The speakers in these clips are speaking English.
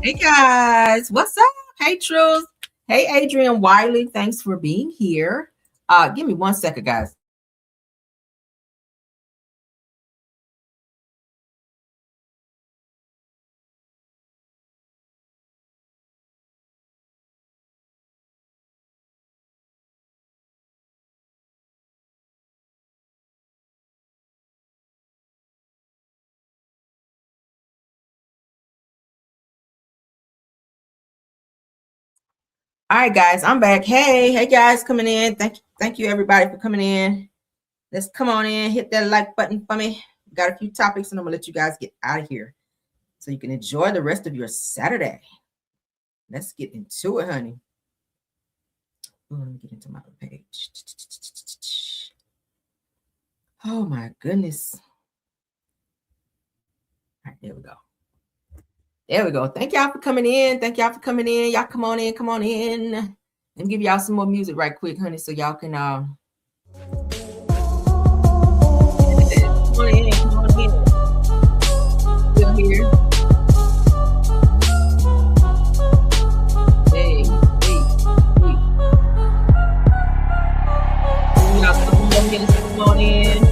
Hey guys, what's up? Hey Truth. Hey Adrian Wiley, thanks for being here. Give me 1 second, guys. All right, guys, I'm back. Hey guys, coming in. Thank you everybody for coming in. Let's come on in, hit that like button for me. Got a few topics, and I'm gonna let you guys get out of here so you can enjoy the rest of your Saturday. Let's get into it, honey. Let me get into my page. Oh my goodness. All right, there we go. There we go. Thank y'all for coming in. Thank y'all for coming in. Y'all come on in. Come on in. Let me give y'all some more music right quick, honey, so y'all can come on in. Come on in. Still here. Hey. Y'all come on in.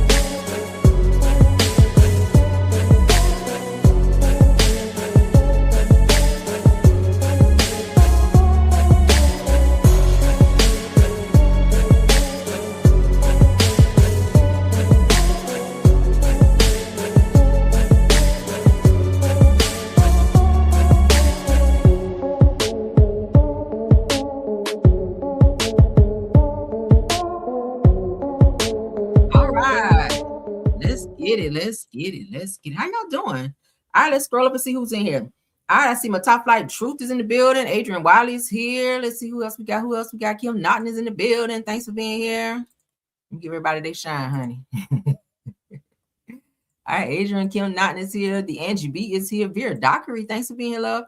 Let's get it. How y'all doing? All right, let's scroll up and see who's in here. All right, I see my top flight Truth is in the building. Adrian Wiley's here. Let's see who else we got. Kim Naughton is in the building. Thanks for being here. Give everybody their shine, honey. All right, Adrian Kim Naughton is here. The Angie B is here. Vera Dockery, thanks for being here, love.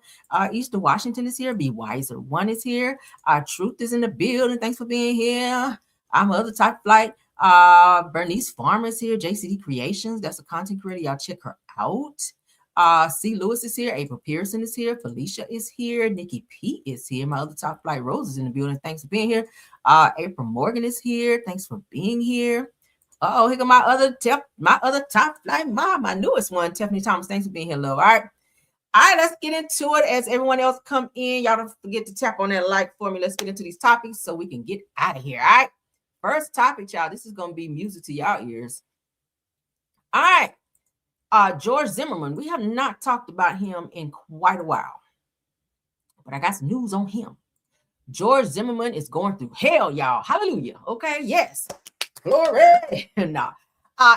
Easter Washington is here. Be Wiser One is here. Truth is in the building. Thanks for being here. I'm other top flight. Bernice Farmer's here. JCD Creations, that's a content creator. Y'all check her out. C. Lewis is here. April Pearson is here. Felicia is here. Nicki P is here. My other top flight Rose is in the building. Thanks for being here. April Morgan is here. Thanks for being here. Oh, here go my other top flight mom, my newest one, Tiffany Thomas. Thanks for being here, love. All right, let's get into it. As everyone else come in, y'all don't forget to tap on that like for me. Let's get into these topics so we can get out of here. All right. First topic, y'all. This is gonna be music to y'all ears. All right. George Zimmerman. We have not talked about him in quite a while, but I got some news on him. George Zimmerman is going through hell, y'all. Hallelujah. Okay, yes. Glory. Nah.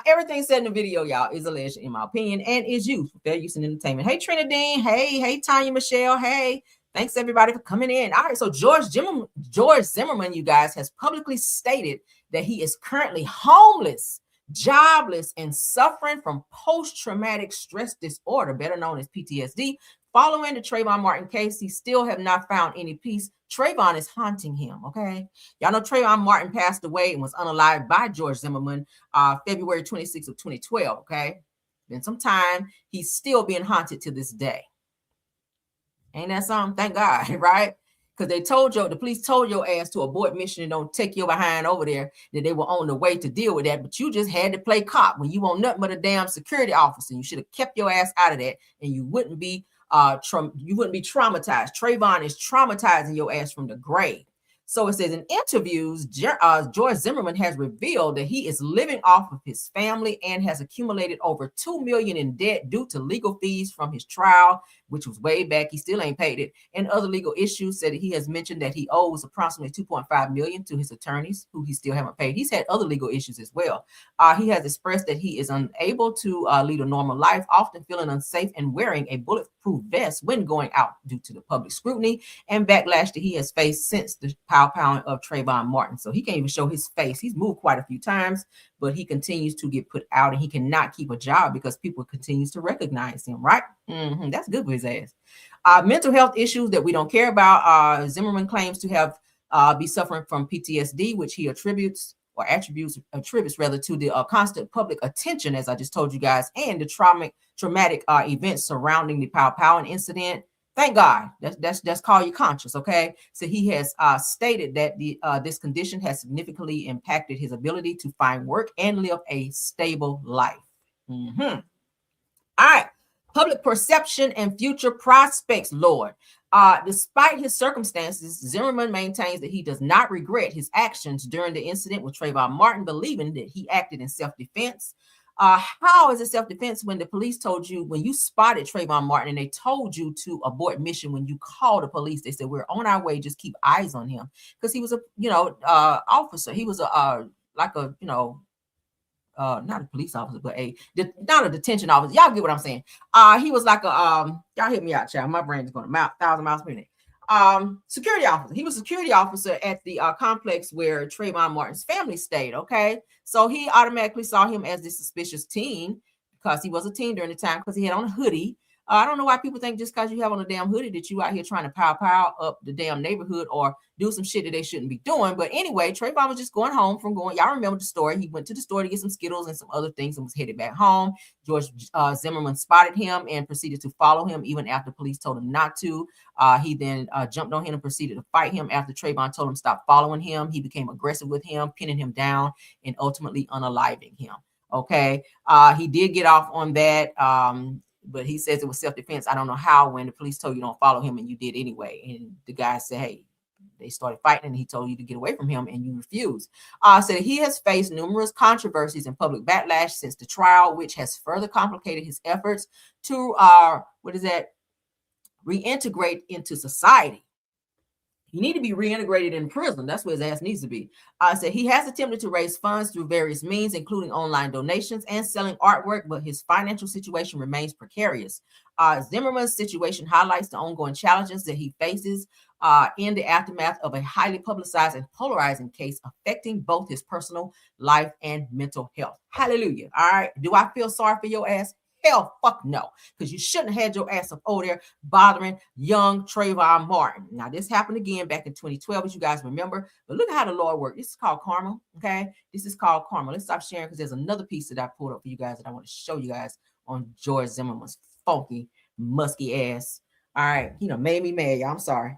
Everything said in the video, y'all, is alleged, in my opinion, and is used for fair use in entertainment. Hey, Trinidine. Hey, Tanya Michelle. Hey, thanks everybody for coming in. All right, so George Zimmerman, you guys, has publicly stated that he is currently homeless, jobless, and suffering from post-traumatic stress disorder, better known as PTSD. Following the Trayvon Martin case, he still have not found any peace. Trayvon is haunting him, okay? Y'all know Trayvon Martin passed away and was unalived by George Zimmerman February 26th of 2012, okay? Been some time. He's still being haunted to this day. Ain't that something? Thank God, right? Because the police told your ass to abort mission and don't take your behind over there, that they were on the way to deal with that, but you just had to play cop when you want nothing but a damn security officer. You should have kept your ass out of that, and you wouldn't be traumatized. Trayvon is traumatizing your ass from the grave. So it says in interviews, George Zimmerman has revealed that he is living off of his family and has accumulated over $2 million in debt due to legal fees from his trial, which was way back. He still ain't paid it. And other legal issues. Said that he has mentioned that he owes approximately $2.5 million to his attorneys, who he still haven't paid. He's had other legal issues as well. He has expressed that he is unable to lead a normal life, often feeling unsafe and wearing a bulletproof vest when going out due to the public scrutiny and backlash that he has faced since the pounding of Trayvon Martin. So he can't even show his face. He's moved quite a few times, but he continues to get put out, and he cannot keep a job because people continues to recognize him, right? That's good for his ass. Mental health issues that we don't care about. Zimmerman claims to have be suffering from PTSD, which he attributes rather to the constant public attention, as I just told you guys, and the traumatic events surrounding the Pow incident. Thank God. That's call your conscience, okay? So he has stated that this condition has significantly impacted his ability to find work and live a stable life. Mm-hmm. All right. Public perception and future prospects, Lord. Despite his circumstances, Zimmerman maintains that he does not regret his actions during the incident with Trayvon Martin, believing that he acted in self-defense. How is it self-defense when the police told you, when you spotted Trayvon Martin and they told you to abort mission when you called the police? They said, we're on our way, just keep eyes on him. Because he was a, officer. He was not a police officer, but not a detention officer. Y'all get what I'm saying? He was like y'all hit me out, child. My brain is going 1,000 miles per minute. Security officer. He was a security officer at the complex where Trayvon Martin's family stayed. Okay, so he automatically saw him as this suspicious teen because he was a teen during the time, because he had on a hoodie. I don't know why people think just because you have on a damn hoodie that you out here trying to pow up the damn neighborhood or do some shit that they shouldn't be doing. But anyway, Trayvon was just going home from going. Y'all remember the story? He went to the store to get some Skittles and some other things and was headed back home. George Zimmerman spotted him and proceeded to follow him even after police told him not to. He then jumped on him and proceeded to fight him after Trayvon told him stop following him. He became aggressive with him, pinning him down and ultimately unaliving him. Okay, he did get off on that. But he says it was self-defense. I don't know how, when the police told you don't follow him and you did anyway. And the guy said, hey, they started fighting and he told you to get away from him and you refused. Said he has faced numerous controversies and public backlash since the trial, which has further complicated his efforts to, reintegrate into society. You need to be reintegrated in prison. That's where his ass needs to be. Said he has attempted to raise funds through various means, including online donations and selling artwork, but his financial situation remains precarious. Zimmerman's situation highlights the ongoing challenges that he faces in the aftermath of a highly publicized and polarizing case affecting both his personal life and mental health. Hallelujah. All right. Do I feel sorry for your ass? Hell, fuck no, because you shouldn't have had your ass up over there bothering young Trayvon Martin. Now, this happened again back in 2012, as you guys remember. But look at how the Lord worked. This is called karma, okay? This is called karma. Let's stop sharing because there's another piece that I pulled up for you guys that I want to show you guys on George Zimmerman's funky, musky ass. All right, he done made me mad, y'all. I'm sorry.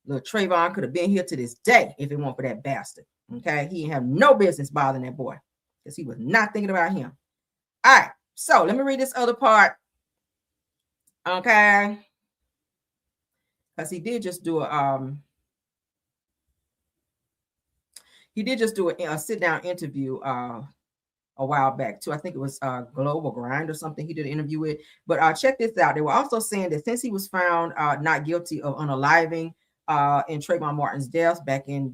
Little Trayvon could have been here to this day if it weren't for that bastard, okay? He didn't have no business bothering that boy because he was not thinking about him. All right. So let me read this other part, okay? Because he did just do a sit-down interview a while back too. I think it was Global Grind or something he did an interview with. But check this out. They were also saying that since he was found not guilty of unaliving in Trayvon Martin's death back in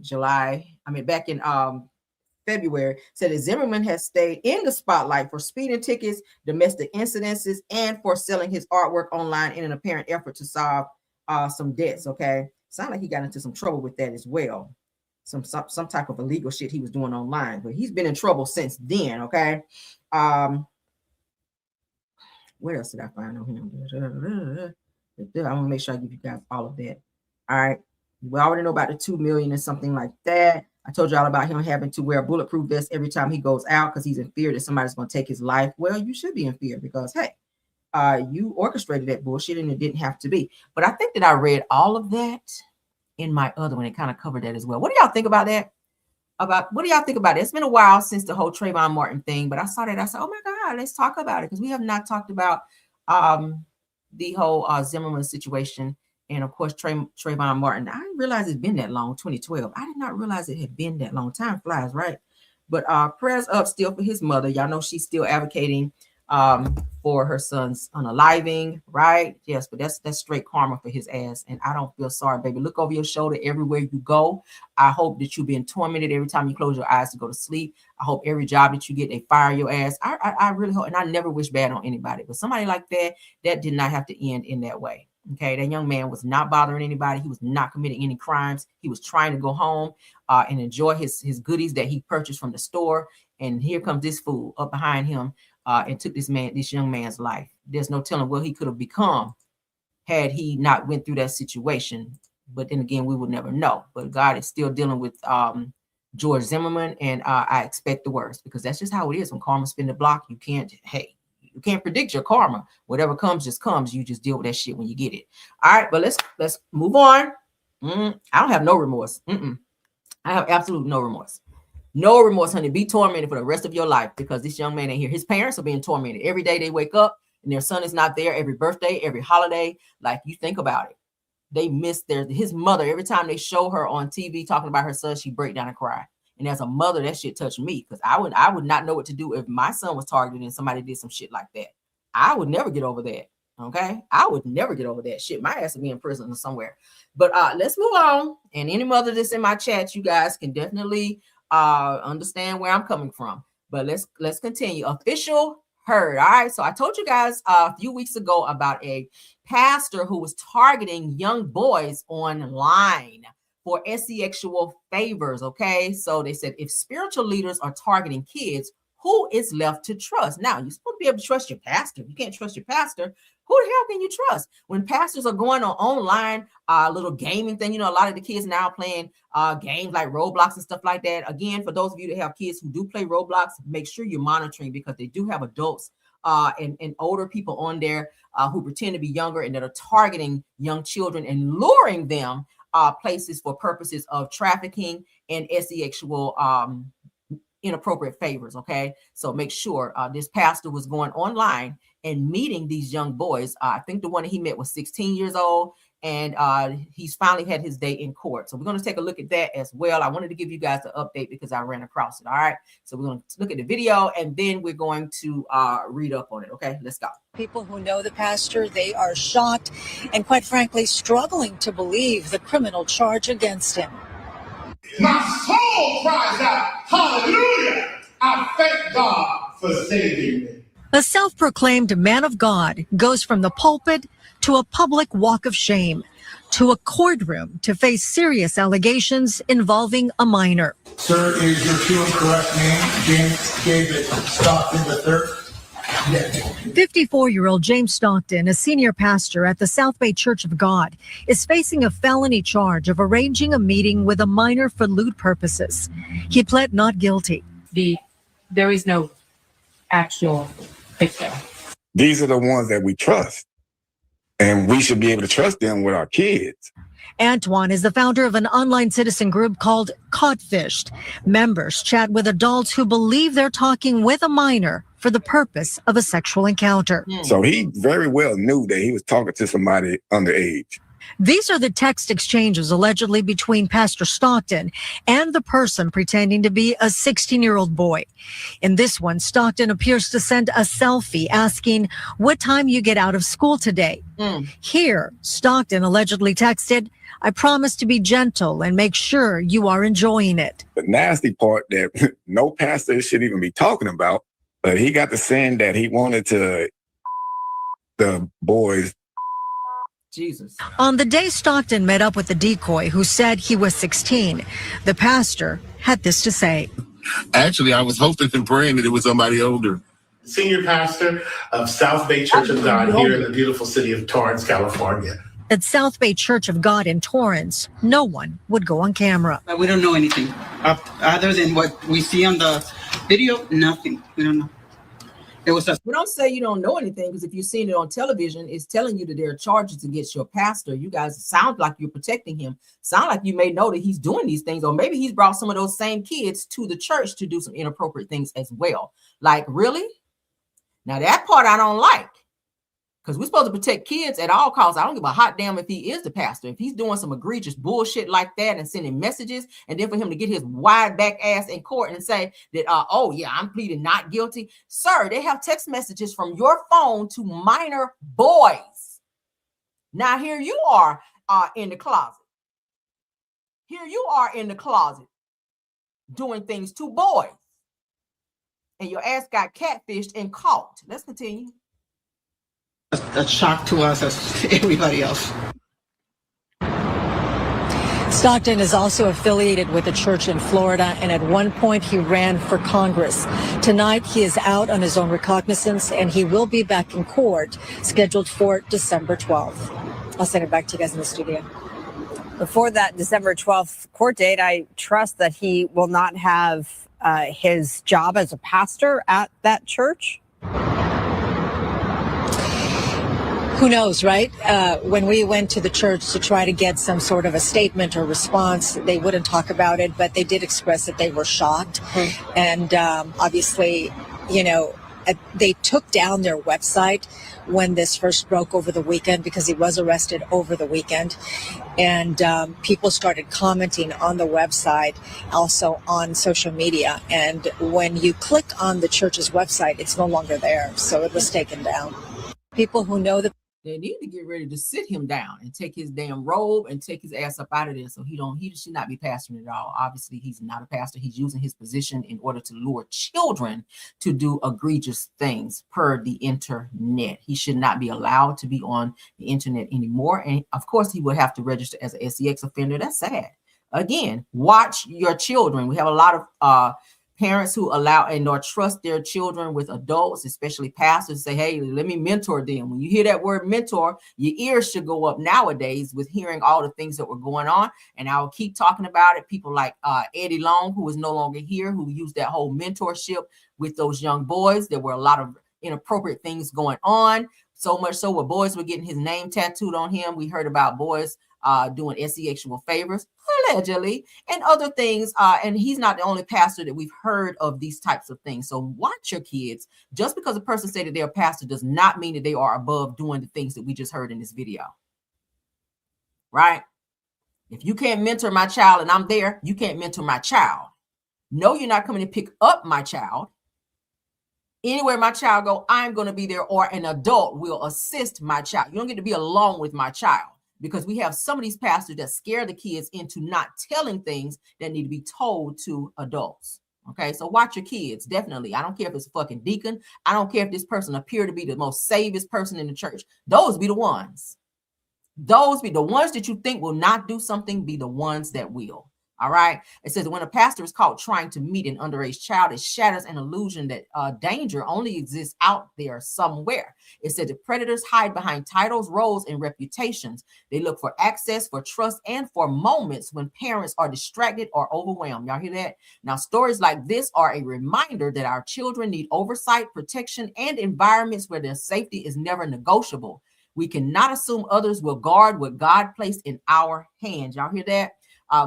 February, said that Zimmerman has stayed in the spotlight for speeding tickets, domestic incidences, and for selling his artwork online in an apparent effort to solve some debts. Okay, sound like he got into some trouble with that as well. Some type of illegal shit he was doing online, but he's been in trouble since then. Okay, what else did I find on him? I want to make sure I give you guys all of that. All right, we already know about the 2 million and something like that. I told y'all about him having to wear a bulletproof vest every time he goes out because he's in fear that somebody's going to take his life. Well, you should be in fear because, hey, you orchestrated that bullshit and it didn't have to be. But I think that I read all of that in my other one. It kind of covered that as well. What do y'all think about that? What do y'all think about it? It's been a while since the whole Trayvon Martin thing, but I saw that. I said, oh my God, let's talk about it because we have not talked about the whole Zimmerman situation. And of course, Trayvon Martin. I didn't realize it's been that long, 2012. I did not realize it had been that long. Time flies, right? But prayers up still for his mother. Y'all know she's still advocating for her son's unaliving, right? Yes, but that's straight karma for his ass. And I don't feel sorry, baby. Look over your shoulder everywhere you go. I hope that you've been tormented every time you close your eyes to go to sleep. I hope every job that you get, they fire your ass. I really hope, and I never wish bad on anybody. But somebody like that did not have to end in that way. Okay, that young man was not bothering anybody. He was not committing any crimes. He was trying to go home and enjoy his goodies that he purchased from the store. And here comes this fool up behind him and took this young man's life. There's no telling what he could have become had he not went through that situation. But then again, we would never know. But God is still dealing with George Zimmerman, and I expect the worst because that's just how it is. When karma spin the block, you can't. Hey, You can't predict your karma. Whatever comes, just comes. You just deal with that shit when you get it. All right, but let's move on. I don't have no remorse. I have absolutely no remorse. No remorse, honey. Be tormented for the rest of your life because this young man ain't here. His parents are being tormented every day they wake up and their son is not there. Every birthday, every holiday. Like, you think about it. They miss his mother. Every time they show her on TV talking about her son, she break down and cry. And as a mother, that shit touched me because I would not know what to do if my son was targeted and somebody did some shit like that. I would never get over that. Okay, I would never get over that shit. My ass would be in prison or somewhere. But let's move on. And any mother that's in my chat, you guys can definitely understand where I'm coming from. But let's continue. Official heard. All right. So I told you guys a few weeks ago about a pastor who was targeting young boys online for sexual favors. Okay. So they said if spiritual leaders are targeting kids, who is left to trust? Now, you're supposed to be able to trust your pastor. If you can't trust your pastor, who the hell can you trust? When pastors are going on online, little gaming thing, a lot of the kids now playing games like Roblox and stuff like that. Again, for those of you that have kids who do play Roblox, make sure you're monitoring because they do have adults and older people on there who pretend to be younger and that are targeting young children and luring them places for purposes of trafficking and sexual inappropriate favors. Okay, so make sure this pastor was going online and meeting these young boys. I think the one that he met was 16 years old, and he's finally had his day in court. So we're going to take a look at that as well. I wanted to give you guys the update because I ran across it. All right, so we're going to look at the video and then we're going to read up on it. Okay, let's go. People who know the pastor, they are shocked and quite frankly struggling to believe the criminal charge against him. My soul cries out, hallelujah! I thank God for saving me. A self-proclaimed man of God goes from the pulpit to a public walk of shame, to a courtroom to face serious allegations involving a minor. Sir, is your true and correct name James David Stockton III? Yes. 54-year-old James Stockton, a senior pastor at the South Bay Church of God, is facing a felony charge of arranging a meeting with a minor for lewd purposes. He pled not guilty. There is no actual picture. These are the ones that we trust, and we should be able to trust them with our kids. Antoine is the founder of an online citizen group called Codfished. Members chat with adults who believe they're talking with a minor for the purpose of a sexual encounter. So he very well knew that he was talking to somebody underage. These are the text exchanges allegedly between Pastor Stockton and the person pretending to be a 16-year-old boy. In this one, Stockton appears to send a selfie asking what time you get out of school today. Here, Stockton allegedly texted, I promise to be gentle and make sure you are enjoying it. The nasty part that no pastor should even be talking about, but he got to saying that he wanted to the boys. Jesus. On the day Stockton met up with the decoy who said he was 16, the pastor had this to say. Actually, I was hoping and praying that it was somebody older. Senior pastor of South Bay Church of God here in the beautiful city of Torrance, California. At South Bay Church of God in Torrance, no one would go on camera. We don't know anything other than what we see on the video. Nothing. We don't know. We don't say you don't know anything because if you've seen it on television, it's telling you that there are charges against your pastor. You guys sound like you're protecting him. Sound like you may know that he's doing these things, or maybe he's brought some of those same kids to the church to do some inappropriate things as well. Like, really? Now that part I don't like. Because we're supposed to protect kids at all costs. I don't give a hot damn if he is the pastor. If he's doing some egregious bullshit like that and sending messages, and then for him to get his wide back ass in court and say that, oh yeah, I'm pleading not guilty. Sir, they have text messages from your phone to minor boys. Now here you are in the closet. Here you are in the closet doing things to boys. And your ass got catfished and caught. Let's continue. a shock to us as everybody else. Stockton is also affiliated with a church in Florida, and at one point he ran for Congress. Tonight he is out on his own recognizance, and he will be back in court, scheduled for December 12th. I'll send it back to you guys in the studio. Before that December 12th court date, I trust that he will not have his job as a pastor at that church. Who knows, right? When we went to the church to try to get some sort of a statement or response, they wouldn't talk about it, but they did express that they were shocked. And obviously, they took down their website when this first broke over the weekend because he was arrested over the weekend. And people started commenting on the website, also on social media. And when you click on the church's website, it's no longer there. So it was taken down. People who know the They need to get ready to sit him down and take his damn robe and take his ass up out of there. So he should not be pastoring at all. Obviously, he's not a pastor. He's using his position in order to lure children to do egregious things per the internet. He should not be allowed to be on the internet anymore. And of course, he would have to register as a SEX offender. That's sad. Again, watch your children. We have a lot of parents who allow and or trust their children with adults, especially pastors, say, hey, let me mentor them. When you hear that word mentor, your ears should go up nowadays with hearing all the things that were going on. And I'll keep talking about it. People like Eddie Long, who is no longer here, who used that whole mentorship with those young boys. There were a lot of inappropriate things going on. So much so where boys were getting his name tattooed on him. We heard about boys doing sexual favors, allegedly, and other things. And he's not the only pastor that we've heard of these types of things. So watch your kids. Just because a person say that they're a pastor does not mean that they are above doing the things that we just heard in this video. Right? If you can't mentor my child and I'm there, you can't mentor my child. No, you're not coming to pick up my child. Anywhere my child go, I'm going to be there, or an adult will assist my child. You don't get to be alone with my child. Because we have some of these pastors that scare the kids into not telling things that need to be told to adults. Okay, so watch your kids, definitely. I don't care if it's a fucking deacon. I don't care if this person appear to be the most savest person in the church. Those be the ones. Those be the ones that you think will not do something, be the ones that will. All right. It says when a pastor is caught trying to meet an underage child, it shatters an illusion that danger only exists out there somewhere. It said the predators hide behind titles, roles, and reputations. They look for access, for trust, and for moments when parents are distracted or overwhelmed. Y'all hear that? Now, stories like this are a reminder that our children need oversight, protection, and environments where their safety is never negotiable. We cannot assume others will guard what God placed in our hands. Y'all hear that?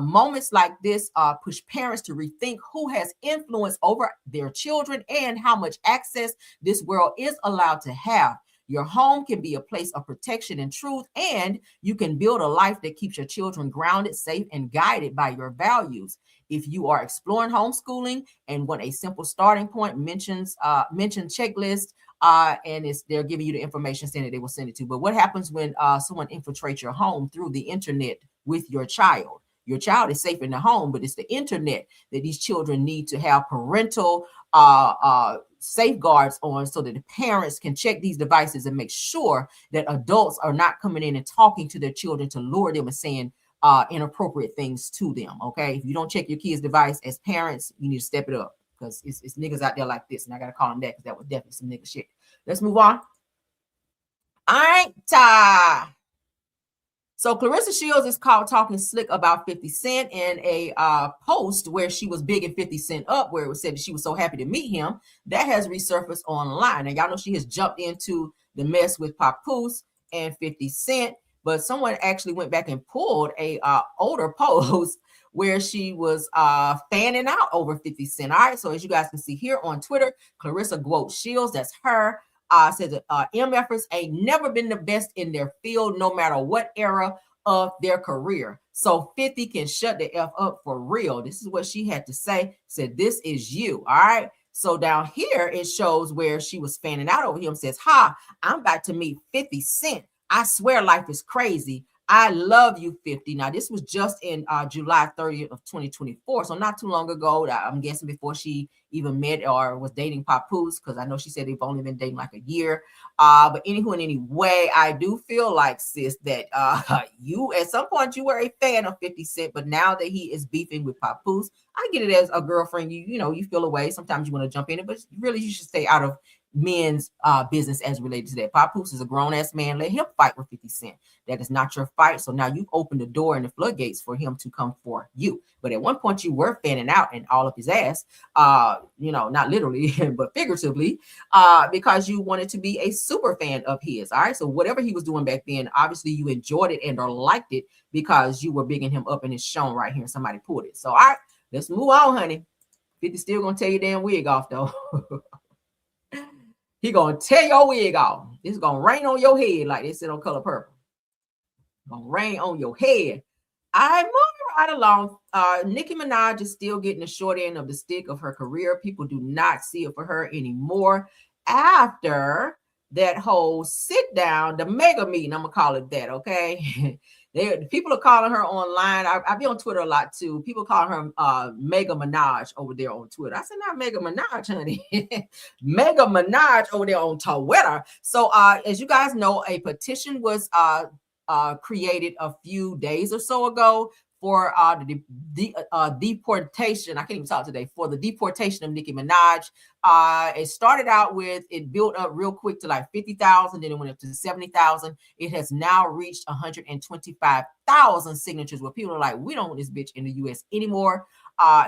Moments like this push parents to rethink who has influence over their children and how much access this world is allowed to have. Your home can be a place of protection and truth, and you can build a life that keeps your children grounded, safe, and guided by your values. If you are exploring homeschooling and want a simple starting point, mention checklist, and they're giving you the information saying that they will send it to. But what happens when someone infiltrates your home through the internet with your child? Your child is safe in the home, but it's the internet that these children need to have parental safeguards on so that the parents can check these devices and make sure that adults are not coming in and talking to their children to lure them and saying inappropriate things to them. Okay. If you don't check your kids' device as parents, you need to step it up because it's niggas out there like this. And I got to call them that because that was definitely some nigga shit. Let's move on. All right. So Clarissa Shields is caught talking slick about 50 Cent in a post where she was bigging 50 Cent up, where it was said that she was so happy to meet him. That has resurfaced online. And y'all know she has jumped into the mess with Papoose and 50 Cent, but someone actually went back and pulled a older post where she was fanning out over 50 Cent. All right, so as you guys can see here on Twitter, Clarissa Shields, that's her, says that MFers ain't never been the best in their field, no matter what era of their career. So 50 can shut the F up for real. This is what she had to say. Said, this is you. All right. So down here, it shows where she was fanning out over him. Says, I'm about to meet 50 Cent. I swear life is crazy. I love you, 50. Now, this was just in July 30th of 2024. So not too long ago. I'm guessing before she even met or was dating Papoose, because I know she said they've only been dating like a year. But anywho, in any way, I do feel like, sis, that you at some point you were a fan of 50 Cent, but now that he is beefing with Papoose, I get it as a girlfriend. You know, you feel away. Sometimes you want to jump in it, but really you should stay out of men's business as related to that. Papoose is a grown-ass man. Let him fight with 50 Cent. That is not your fight. So now you've opened the door and the floodgates for him to come for you. But at one point you were fanning out and all of his ass, not literally, but figuratively, because you wanted to be a super fan of his. All right. So whatever he was doing back then, obviously you enjoyed it and or liked it because you were bigging him up and it's shown right here and somebody pulled it. So all right, let's move on, honey. 50 still gonna tear your damn wig off though. He gonna tear your wig off. It's gonna rain on your head like they said on Color Purple. Gonna rain on your head. I move right along. Nicki Minaj is still getting the short end of the stick of her career. People do not see it for her anymore after that whole sit down, the mega meeting. I'm gonna call it that, okay? People are calling her online. I be on Twitter a lot too. People call her Mega Minaj over there on Twitter. I said, not Mega Minaj, honey. Mega Minaj over there on Twitter. So as you guys know, a petition was created a few days or so ago for the deportation. I can't even talk today. For the deportation of Nicki Minaj. It started out with, it built up real quick to like 50,000, then it went up to 70,000. It has now reached 125,000 signatures where people are like, we don't want this bitch in the U.S. anymore.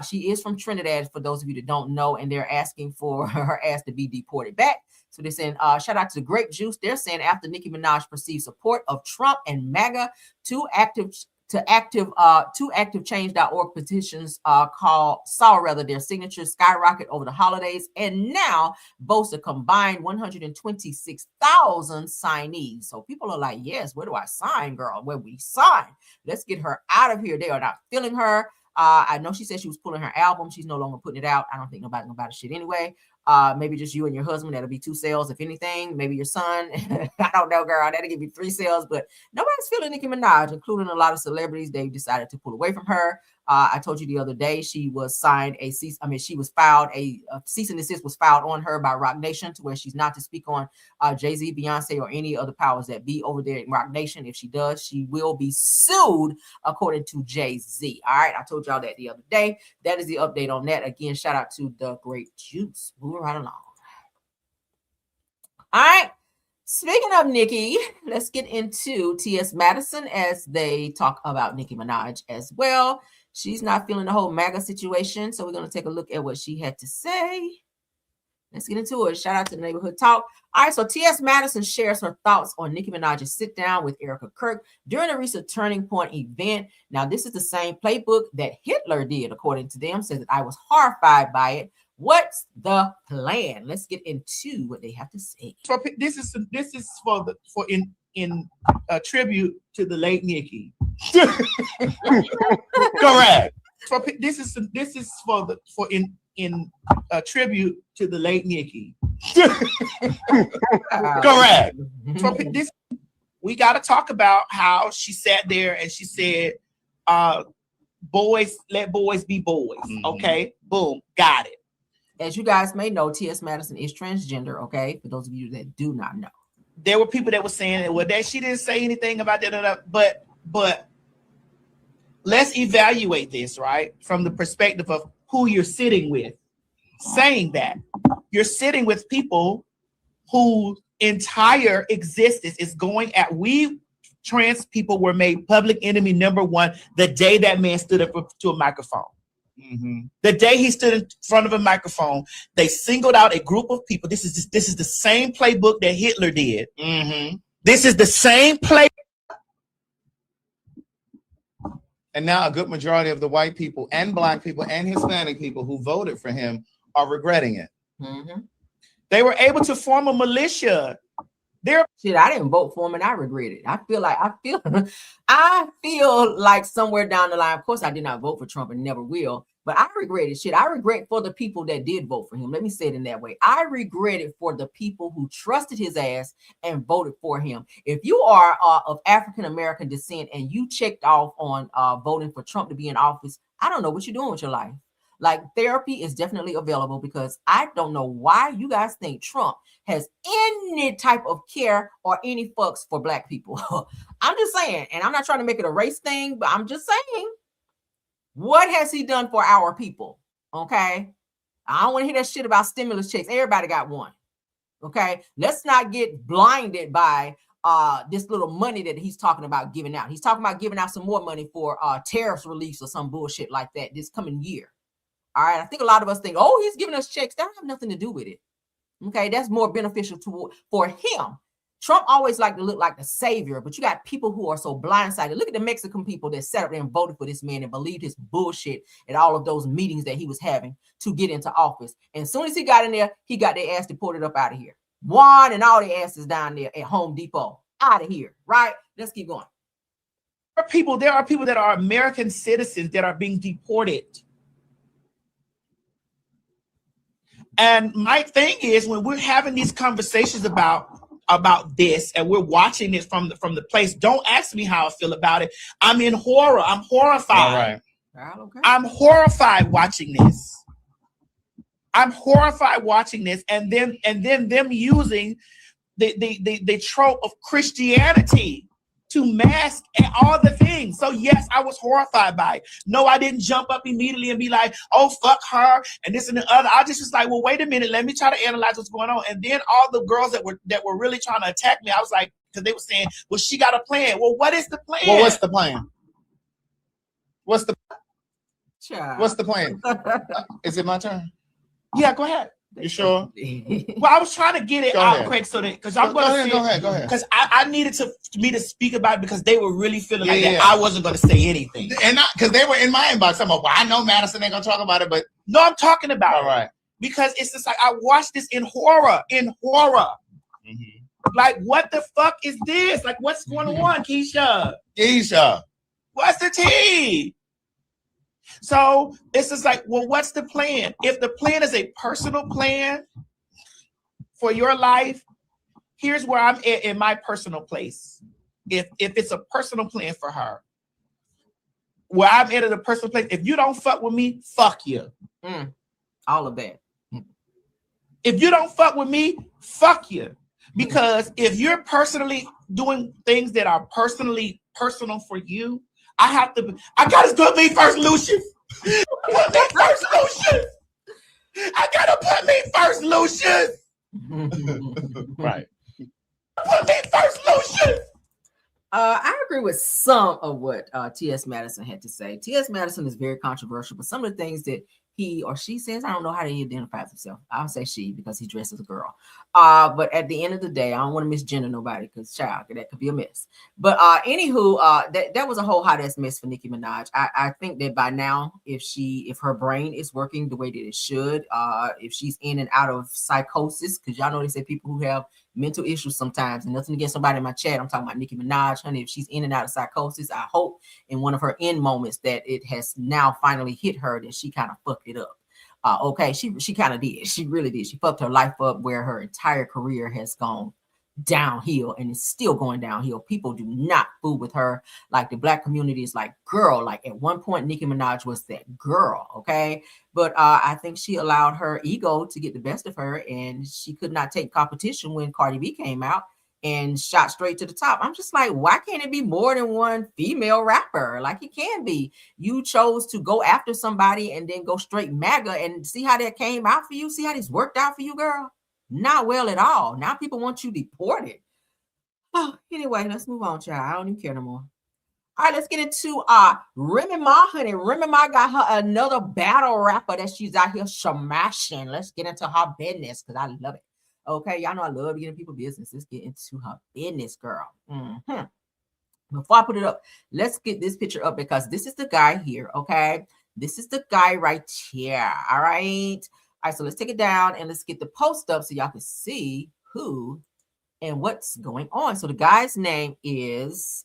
She is from Trinidad, for those of you that don't know, and they're asking for her ass to be deported back. So they're saying, shout out to Grape Juice. They're saying after Nicki Minaj perceived support of Trump and MAGA, two ActiveChange.org petitions saw their signatures skyrocket over the holidays and now boast a combined 126,000 signees. So people are like, yes, where do I sign, girl? Where we sign? Let's get her out of here. They are not feeling her. I know she said she was pulling her album. She's no longer putting it out. I don't think nobody's gonna buy the shit anyway. Maybe just you and your husband. That'll be 2 sales, if anything. Maybe your son. I don't know, girl. That'll give you 3 sales. But nobody's feeling Nicki Minaj, including a lot of celebrities. They decided to pull away from her. I told you the other day she was filed a cease and desist was filed on her by Roc Nation, to where she's not to speak on Jay-Z, Beyonce, or any other powers that be over there in Roc Nation. If she does, she will be sued according to Jay-Z. All right, I told y'all that the other day. That is the update on that. Again, shout out to the Grape Juice. Moving right along. All right. Speaking of Nicki, let's get into T.S. Madison as they talk about Nicki Minaj as well. She's not feeling the whole MAGA situation, so we're going to take a look at what she had to say. Let's get into it. Shout out to the Neighborhood Talk. All right, so T.S. Madison shares her thoughts on Nicki Minaj's sit-down with Erica Kirk during a recent Turning Point event. Now, this is the same playbook that Hitler did, according to them. Says that I was horrified by it. What's the plan? Let's get into what they have to say. So this is in tribute to the late Nicki. Correct. So this is in tribute to the late Nicki. Correct. So we got to talk about how she sat there and she said, "Boys, let boys be boys." Mm-hmm. Okay, boom, got it. As you guys may know, T.S. Madison is transgender. Okay, for those of you that do not know, there were people that were saying, "Well, that she didn't say anything about that." But let's evaluate this, right, from the perspective of who you're sitting with. Saying that you're sitting with people whose entire existence is going at, we trans people were made public enemy number 1 the day that man stood up to a microphone. Mm-hmm. The day he stood in front of a microphone, they singled out a group of people. This is the same playbook that Hitler did. Mm-hmm. This is the same play. And now a good majority of the white people and black people and Hispanic people who voted for him are regretting it. Mm-hmm. They were able to form a militia. Shit, I didn't vote for him and I regret it. I feel like somewhere down the line, of course I did not vote for Trump and never will, but I regret it. Shit, I regret for the people that did vote for him. Let me say it in that way. I regret it for the people who trusted his ass and voted for him. If you are of African-American descent and you checked off on voting for Trump to be in office, I don't know what you're doing with your life. Like, therapy is definitely available, because I don't know why you guys think Trump has any type of care or any fucks for black people. I'm just saying, and I'm not trying to make it a race thing, but I'm just saying, what has he done for our people? Okay. I don't want to hear that shit about stimulus checks. Everybody got one. Okay, let's not get blinded by this little money that he's talking about giving out. He's talking about giving out some more money for tariffs release or some bullshit like that this coming year. All right, I think a lot of us think, oh, he's giving us checks. That don't have nothing to do with it. Okay, that's more beneficial for him. Trump always liked to look like the savior, but you got people who are so blindsided. Look at the Mexican people that sat up there and voted for this man and believed his bullshit at all of those meetings that he was having to get into office. And as soon as he got in there, he got their ass deported up out of here. Juan and all the asses down there at Home Depot, out of here, right? Let's keep going. There are people that are American citizens that are being deported. And my thing is, when we're having these conversations about this and we're watching this from the place, don't ask me how I feel about it. I'm in horror. I'm horrified. All right. Okay. I'm horrified watching this. I'm horrified watching this, and then them using the trope of Christianity to mask all the things. So yes, I was horrified by it. No, I didn't jump up immediately and be like, oh, fuck her and this and the other. I just was like, well, wait a minute, let me try to analyze what's going on. And then all the girls that were really trying to attack me, I was like, because they were saying, well, she got a plan. Well, what is the plan? Well, what's the plan? What's the Child. plan? Is it my turn? Yeah, go ahead. You sure? Well, I was trying to get it Go out ahead. quick so that because I'm Go going to ahead. because I needed me to speak about it because they were really feeling like Yeah. that I wasn't going to say anything. And not because they were in my inbox. I'm like, well, I know Madison ain't gonna talk about it, but No, I'm talking about all it right. because it's just like I watched this in horror. Mm-hmm. Like, what the fuck is this? Like, what's going on, Keisha? Keisha. What's the tea? So it's just like, well, what's the plan? If the plan is a personal plan for your life, here's where I'm at in my personal place. If it's a personal plan for her, where I'm at a personal place, if you don't fuck with me, fuck you. All of that. If you don't fuck with me, fuck you. Because if you're personally doing things that are personally personal for you, I gotta put me first, Lucius. Put me first, Lucius. I gotta put me first, Lucius. Right. Put me first, Lucius. I agree with some of what T.S. Madison had to say. T.S. Madison is very controversial, but some of the things that he or she says, I don't know how he identifies himself. I'll say she because he dressed as a girl. But at the end of the day, I don't want to misgender nobody because child, that could be a mess. But anywho, that was a whole hot ass mess for Nicki Minaj. I think that by now, if her brain is working the way that it should, if she's in and out of psychosis, because y'all know they say people who have mental issues sometimes, and nothing against somebody in my chat, I'm talking about Nicki Minaj, honey. If she's in and out of psychosis, I hope in one of her end moments that it has now finally hit her that she kind of fucked it up. Okay, she kind of did. She really did. She fucked her life up where her entire career has gone downhill and it's still going downhill. People do not fool with her. Like the black community is like, girl, like at one point Nicki Minaj was that girl, okay? But I think she allowed her ego to get the best of her and she could not take competition when Cardi B came out and shot straight to the top. I'm just like, why can't it be more than one female rapper? Like it can be. You chose to go after somebody and then go straight MAGA and see how that came out for you. See how this worked out for you, girl? Not well at all. Now people want you deported. Oh, anyway, let's move on, child. I don't even care no more. All right, let's get into Remy Ma, honey. Remy Ma got her another battle rapper that she's out here smashing. Let's get into her business because I love it. Okay, y'all know I love getting people business. Let's get into her business, girl. Before I put it up, let's get this picture up because this is the guy here, okay? This is the guy right here, all right? All right, so let's take it down and let's get the post up so y'all can see who and what's going on. So the guy's name is,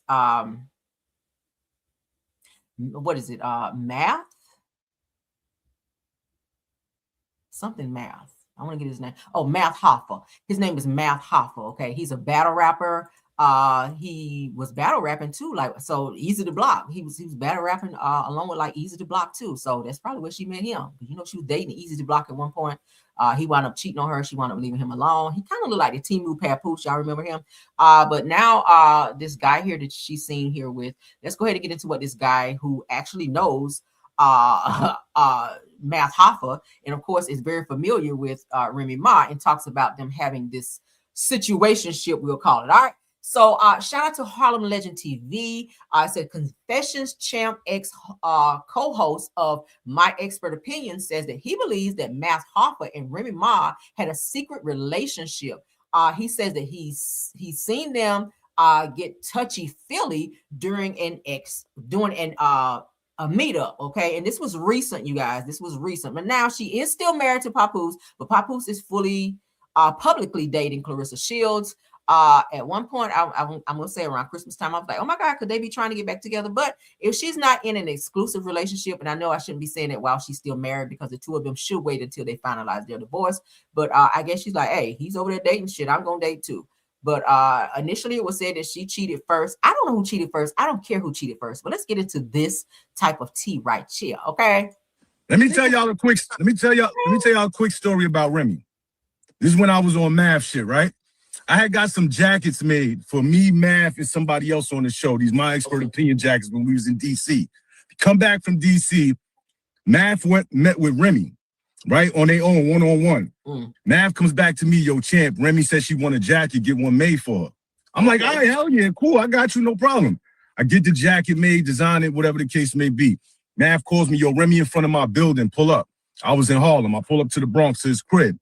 what is it? Math? Something Math. I want to get his name. Oh, Math Hoffa. His name is Math Hoffa. Okay, he's a battle rapper. He was battle rapping too, like so Easy to Block. He was battle rapping along with like Easy to Block too. So that's probably where she met him. You know, she was dating Easy to Block at one point. He wound up cheating on her. She wound up leaving him alone. He kind of looked like the Timu Papoose. Y'all remember him? But now this guy here that she's seen here with. Let's go ahead and get into what this guy who actually knows Math Hoffa, and of course is very familiar with Remy Ma, and talks about them having this situationship, we'll call it. All right. So shout out to Harlem Legend TV. I said Confessions Champ X co-host of My Expert Opinion says that he believes that Math Hoffa and Remy Ma had a secret relationship. He says that he's seen them get touchy-feely during a meetup, okay? And this was recent, you guys. This was recent. But now she is still married to Papoose, but Papoose is fully publicly dating Clarissa Shields. At one point, I'm gonna say around Christmas time, I was like, oh my God, could they be trying to get back together? But if she's not in an exclusive relationship, and I know I shouldn't be saying it while she's still married, because the two of them should wait until they finalize their divorce. But I guess she's like, hey, he's over there dating shit, I'm gonna date too. But initially it was said that she cheated first. I don't know who cheated first. I don't care who cheated first. But let's get into this type of tea right here, okay? Let me tell y'all a quick story about Remy. This is when I was on Math shit, right? I had got some jackets made for me, Math, and somebody else on the show. These My Expert Opinion jackets when we was in DC. Come back from DC, Math met with Remy, right? On their own, one-on-one. Math comes back to me, yo, champ, Remy said she want a jacket, get one made for her. I'm like, all right, hell yeah, cool, I got you, no problem. I get the jacket made, design it, whatever the case may be. Math calls me, yo, Remy in front of my building, pull up. I was in Harlem. I pull up to the Bronx, to his crib.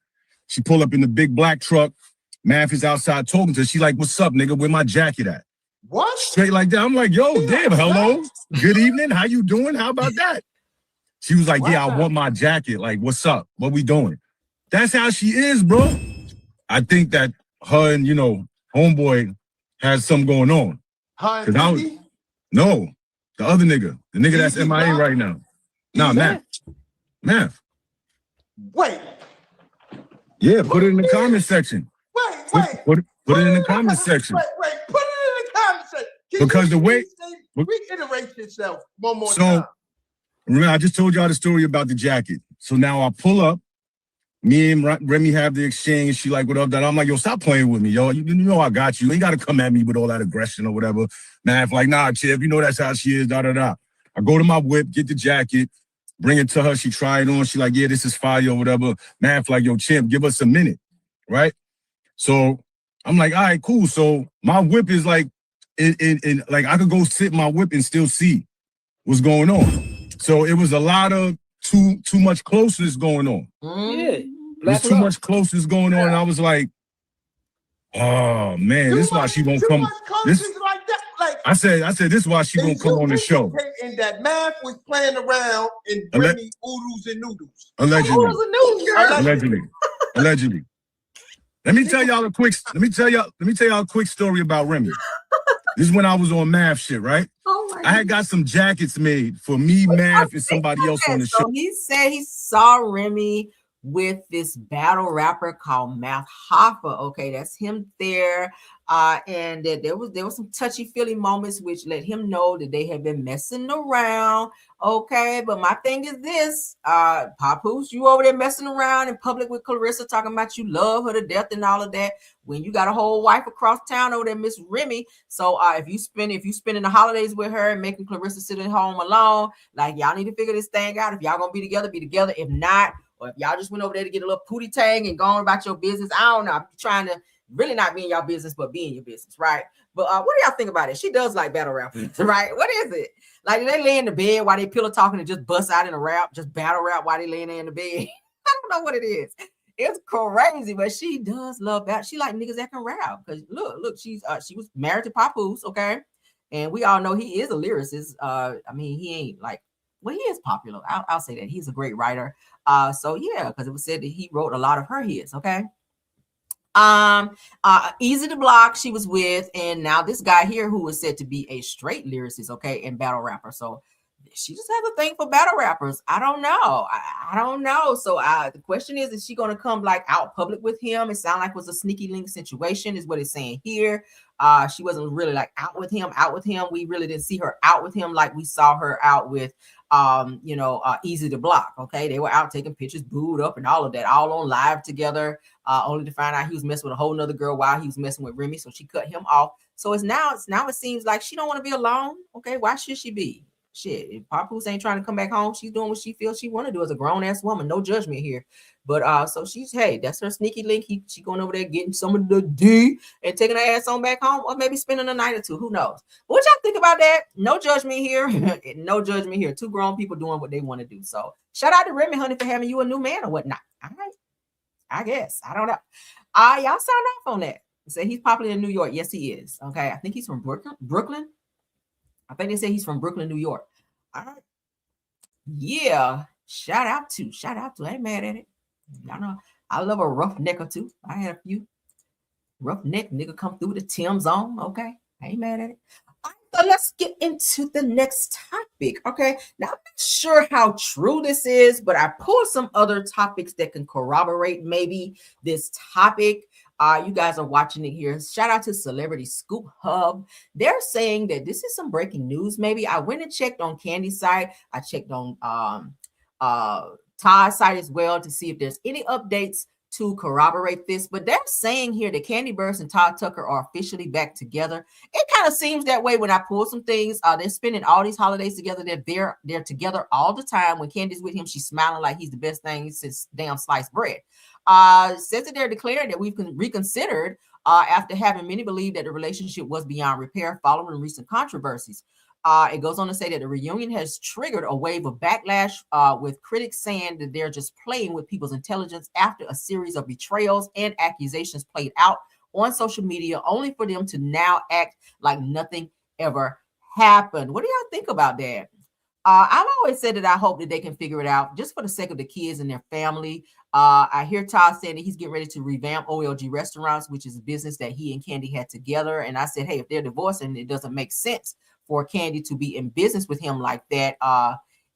She pull up in the big black truck. Math is outside talking to her. She like, what's up, nigga? Where my jacket at? What? Straight like that. I'm like, yo, damn, hello. Good evening. How you doing? How about that? She was like, yeah, I want my jacket. Like, what's up? What we doing? That's how she is, bro. I think that her and, homeboy has something going on. Her and Kandi? No, the other nigga. The nigga that's MIA right now. Nah, Math. Wait. Yeah, put it in the comment section. Put it in the comment section. Wait, put it in the comment section. Because the way... Reiterate yourself one more time. Remember, I just told y'all the story about the jacket. So now I pull up. Me and Remy have the exchange. She like, what up, that? I'm like, yo, stop playing with me, yo. You know I got you. You ain't got to come at me with all that aggression or whatever. Math like, nah, Chip, you know that's how she is, da-da-da. I go to my whip, get the jacket, bring it to her. She try it on. She like, yeah, this is fire or whatever. Math like, yo, Chip, give us a minute, right? So I'm like, all right, cool. So my whip is like, like I could go sit in my whip and still see what's going on. So it was a lot of too much closeness going on. Yeah. There's too much closeness going on. And I was like, oh man, this is why she won't come. Like that. Like, I said, this is why she won't come on the show. And that Math was playing around and bringing oodles and noodles. Allegedly. Let me tell y'all a quick story about Remy. This is when I was on Math shit, right? I had got some jackets made for me, Math, and somebody else on the show. So he said he saw Remy with this battle rapper called Math Hoffa. Okay, that's him there. And that there was some touchy-feely moments which let him know that they had been messing around. Okay, but my thing is this, Papoose, you over there messing around in public with Clarissa, talking about you love her to death and all of that, when you got a whole wife across town over there, Miss Remy. So if you spending the holidays with her and making Clarissa sit at home alone, like y'all need to figure this thing out. If y'all gonna be together, be together. If not, or if y'all just went over there to get a little pootie tang and going about your business, I don't know. I'm trying to really not be in your business, but be in your business, right? But what do y'all think about it? She does like battle rap, right? What is it? Like, do they lay in the bed while they pillow talking and just bust out in a rap, just battle rap while they laying there in the bed? I don't know what it is. It's crazy, but she does love that. She like niggas that can rap. Because look, she was married to Papoose, okay? And we all know he is a lyricist. I mean, he ain't like, well, he is popular. I'll say that. He's a great writer. So yeah, because it was said that he wrote a lot of her hits, okay? Easy to Block she was with, and now this guy here who was said to be a straight lyricist, okay, and battle rapper. So she just has a thing for battle rappers. I don't know. I don't know. So the question is she going to come like out public with him? It sounded like it was a sneaky link situation is what it's saying here. She wasn't really like out with him. We really didn't see her out with him like we saw her out with Easy to Block. Okay, they were out taking pictures, booed up and all of that, all on live together, only to find out he was messing with a whole nother girl while he was messing with Remy. So she cut him off. So it seems like she don't want to be alone. Okay, why should she be? Shit, if Papoose ain't trying to come back home, she's doing what she feels she want to do as a grown ass woman. No judgment here. But so she's, hey, that's her sneaky link. She going over there getting some of the D and taking her ass on back home, or maybe spending a night or two. Who knows? But what y'all think about that? No judgment here. No judgment here. Two grown people doing what they want to do. So shout out to Remy, honey, for having you a new man or whatnot. All right. I guess. I don't know. Y'all sign off on that. Say he's popular in New York. Yes, he is. Okay. I think he's from Brooklyn. I think they say he's from Brooklyn, New York. All right. Yeah. Shout out to. I ain't mad at it. Y'all know I love a rough neck or two. I had a few rough neck nigga come through with the Tim's on. Okay. I ain't mad at it. All right, so let's get into the next topic. Okay. Now, I'm not sure how true this is, but I pulled some other topics that can corroborate maybe this topic. You guys are watching it here. Shout out to Celebrity Scoop Hub. They're saying that this is some breaking news. Maybe I went and checked on Kandi's site. I checked on Todd's site as well to see if there's any updates to corroborate this. But they're saying here that Kandi Burruss and Todd Tucker are officially back together. It kind of seems that way when I pull some things. They're spending all these holidays together. They're together all the time. When Kandi's with him, she's smiling like he's the best thing since damn sliced bread. Says that they're declaring that we've reconsidered after having many believe that the relationship was beyond repair following recent controversies. It goes on to say that the reunion has triggered a wave of backlash with critics saying that they're just playing with people's intelligence after a series of betrayals and accusations played out on social media, only for them to now act like nothing ever happened. What do y'all think about that? I've always said that I hope that they can figure it out just for the sake of the kids and their family. I hear Todd saying that he's getting ready to revamp OLG Restaurants, which is a business that he and Kandi had together. And I said, hey, if they're divorcing, it doesn't make sense for Kandi to be in business with him like that.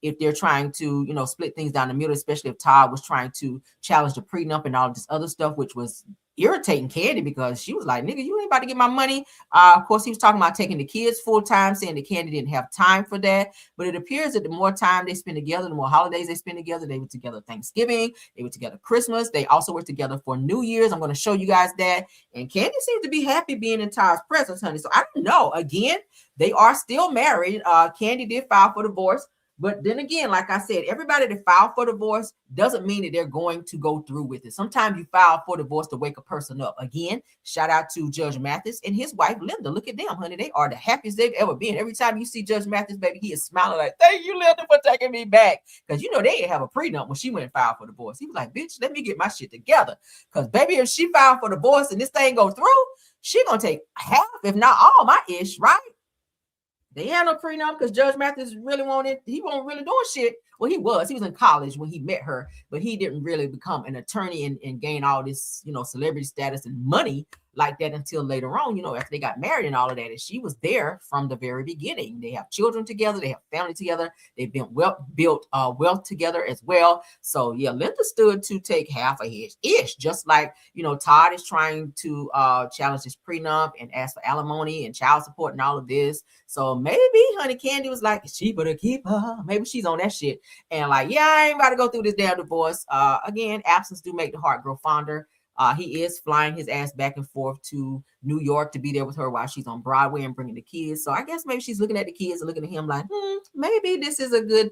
If they're trying to, split things down the middle, especially if Todd was trying to challenge the prenup and all this other stuff, which was irritating Kandi because she was like, nigga, you ain't about to get my money. Of course, he was talking about taking the kids full time, saying that Kandi didn't have time for that. But it appears that the more time they spend together, the more holidays they spend together. They were together Thanksgiving. They were together Christmas. They also were together for New Year's. I'm going to show you guys that. And Kandi seems to be happy being in Todd's presence, honey. So I don't know. Again, they are still married. Kandi did file for divorce. But then again, like I said, everybody that filed for divorce doesn't mean that they're going to go through with it. Sometimes you file for divorce to wake a person up. Again, shout out to Judge Mathis and his wife, Linda. Look at them, honey. They are the happiest they've ever been. Every time you see Judge Mathis, baby, he is smiling like, thank you, Linda, for taking me back. Because, they didn't have a prenup when she went and filed for divorce. He was like, bitch, let me get my shit together. Because, baby, if she filed for divorce and this thing go through, she going to take half, if not all, my ish, right? They had no prenup because Judge Mathis really he wasn't really doing shit. Well, he was in college when he met her, but he didn't really become an attorney and gain all this, celebrity status and money like that until later on, after they got married and all of that. And she was there from the very beginning. They have children together. They have family together. They've been built wealth together as well. So yeah, Linda stood to take half of his ish, just like, Todd is trying to challenge his prenup and ask for alimony and child support and all of this. So maybe, honey, Kandi was like, it's cheaper to keep her. Maybe she's on that shit. And like, yeah, I ain't about to go through this damn divorce. Again, absence do make the heart grow fonder. He is flying his ass back and forth to New York to be there with her while she's on Broadway and bringing the kids. So I guess maybe she's looking at the kids and looking at him like, maybe this is a good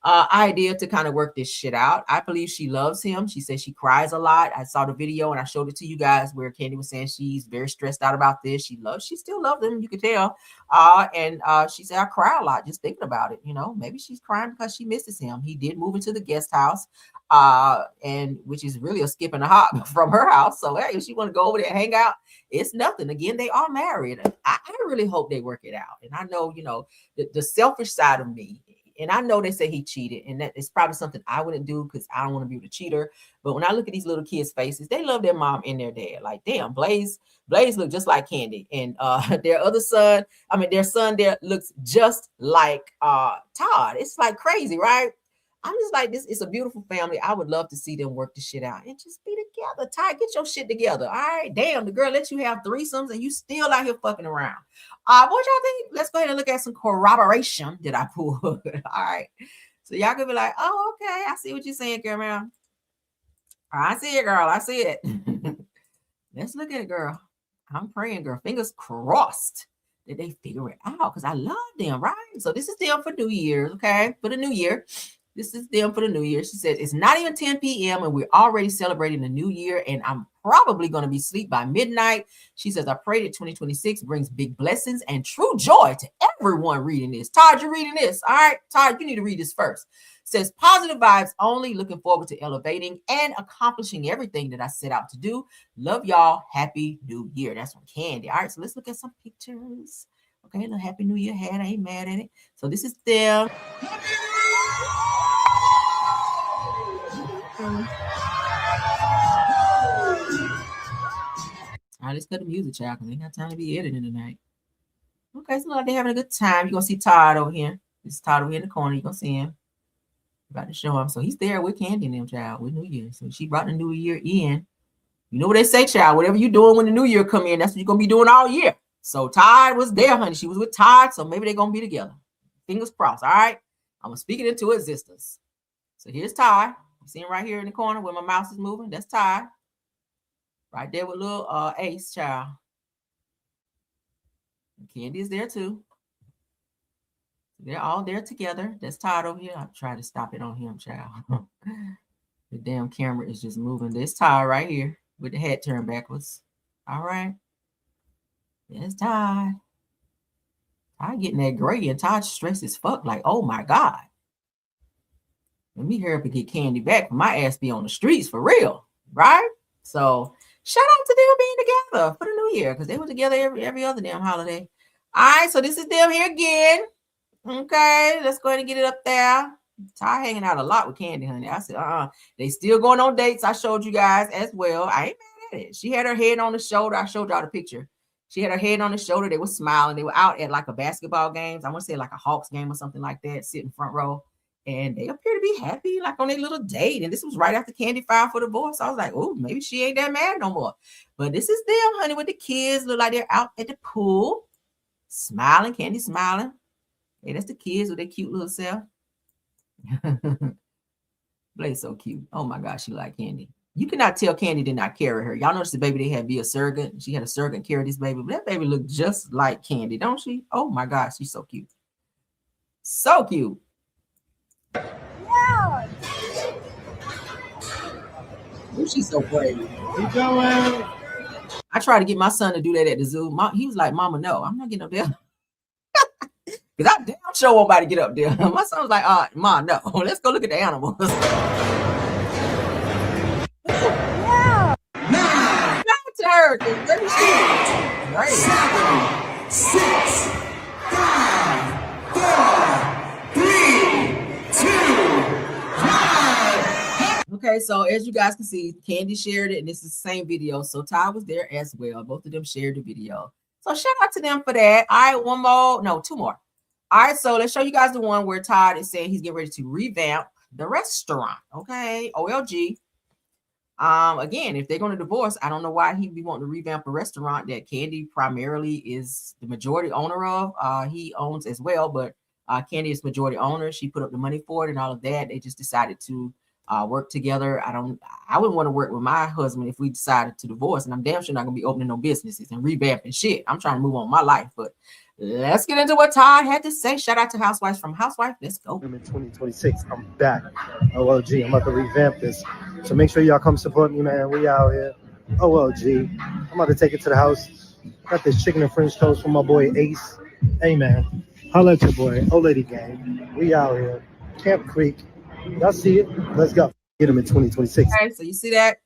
idea to kind of work this shit out. I believe she loves him. She says she cries a lot. I saw the video and I showed it to you guys where Kandi was saying she's very stressed out about this. She still loves him. You can tell. And she said, I cry a lot just thinking about it. Maybe she's crying because she misses him. He did move into the guest house, and which is really a skip and a hop from her house. So, hey, if she want to go over there and hang out, it's nothing. Again, they are married. I really hope they work it out. And I know, the selfish side of me, and I know they say he cheated, and that is probably something I wouldn't do because I don't want to be with a cheater. But when I look at these little kids' faces, they love their mom and their dad. Like, damn, Blaze look just like Kandi. And their son there looks just like Todd. It's like crazy, right? I'm just like, this is a beautiful family. I would love to see them work this shit out and just be together. Todd, get your shit together. All right, damn, the girl lets you have threesomes and you still out here fucking around. What y'all think? Let's go ahead and look at some corroboration that I pulled. All right. So y'all could be like, oh, okay, I see what you're saying, girl. I see it, girl. I see it. Let's look at it, girl. I'm praying, girl. Fingers crossed that they figure it out because I love them, right? So this is them for New Year's, okay? For the new year. This is them for the new year. She said, it's not even 10 p.m. and we're already celebrating the new year and I'm probably going to be asleep by midnight. She says, I pray that 2026 brings big blessings and true joy to everyone reading this. Todd, you're reading this. All right, Todd, you need to read this first. Says, positive vibes only, looking forward to elevating and accomplishing everything that I set out to do. Love y'all. Happy New Year. That's from Kandi. All right, so let's look at some pictures. Okay, a Happy New Year hat. I ain't mad at it. So this is them. All right, let's cut the music, child, because ain't got time to be editing tonight. Okay, so like they're having a good time. You're going to see Todd over here. This is Todd over here in the corner. You're going to see him. About to show him. So he's there with Kandi and them, child, with New Year. So she brought the New Year in. You know what they say, child? Whatever you're doing when the New Year come in, that's what you're going to be doing all year. So Todd was there, honey. She was with Todd, so maybe they're going to be together. Fingers crossed, all right? I'm going to speak it into existence. So here's Todd. You see him right here in the corner where my mouse is moving? That's Todd. Right there with little Ace, child. And Kandi is there too. They're all there together. That's Todd over here. I'll try to stop it on him, child. The damn camera is just moving. This Todd right here with the head turned backwards. All right. There's Todd. Todd getting that gray and Todd stressed as fuck. Like, oh my God. Let me hurry up and get Kandi back. My ass be on the streets for real. Right? So shout out to them being together for the new year because they were together every other damn holiday. All right, so this is them here again. Okay, let's go ahead and get it up there. Ty hanging out a lot with Kandi, honey. I said, they still going on dates. I showed you guys as well. I ain't mad at it. She had her head on the shoulder. I showed y'all the picture. She had her head on the shoulder. They were smiling. They were out at like a basketball game. I want to say like a Hawks game or something like that, sitting front row. And they appear to be happy, like on their little date. And this was right after Kandi filed for divorce. I was like, oh, maybe she ain't that mad no more. But this is them, honey, with the kids. Look like they're out at the pool. Smiling. Kandi smiling. Hey, that's the kids with their cute little self. Blaze so cute. Oh my gosh, she like Kandi. You cannot tell Kandi did not carry her. Y'all notice the baby they had be a surrogate. She had a surrogate carry this baby. But that baby looked just like Kandi, don't she? Oh my gosh, she's so cute. So cute. Yeah. Ooh, she's so brave. Keep going. I tried to get my son to do that at the zoo. He was like, Mama, no, I'm not getting up there. Because I damn sure won't nobody get up there. My son was like, Mom, no, let's go look at the animals. Yeah. Back to her. Let me see. Right. 7, 6, 5, 4, 3, 2, 1. Okay, so as you guys can see, Kandi shared it, and this is the same video. So Todd was there as well. Both of them shared the video. So shout out to them for that. All right, two more. All right, so let's show you guys the one where Todd is saying he's getting ready to revamp the restaurant. Okay, OLG. Again, if they're going to divorce, I don't know why he'd be wanting to revamp a restaurant that Kandi primarily is the majority owner of. He owns as well, but Kandi is majority owner. She put up the money for it and all of that. They just decided to work together. I wouldn't want to work with my husband if we decided to divorce, and I'm damn sure not going to be opening no businesses and revamping shit. I'm trying to move on my life, but let's get into what Todd had to say. Shout out to Housewives from Housewife. Let's go. In 2026, I'm back. OLG, I'm about to revamp this. So make sure y'all come support me, man. We out here. OLG. I'm about to take it to the house. Got this chicken and French toast from my boy Ace. Hey, man. Holla at your boy. Old Lady Gang. We out here. Camp Creek. Y'all see it? Let's go. Get him in 2026. Okay, so you see that?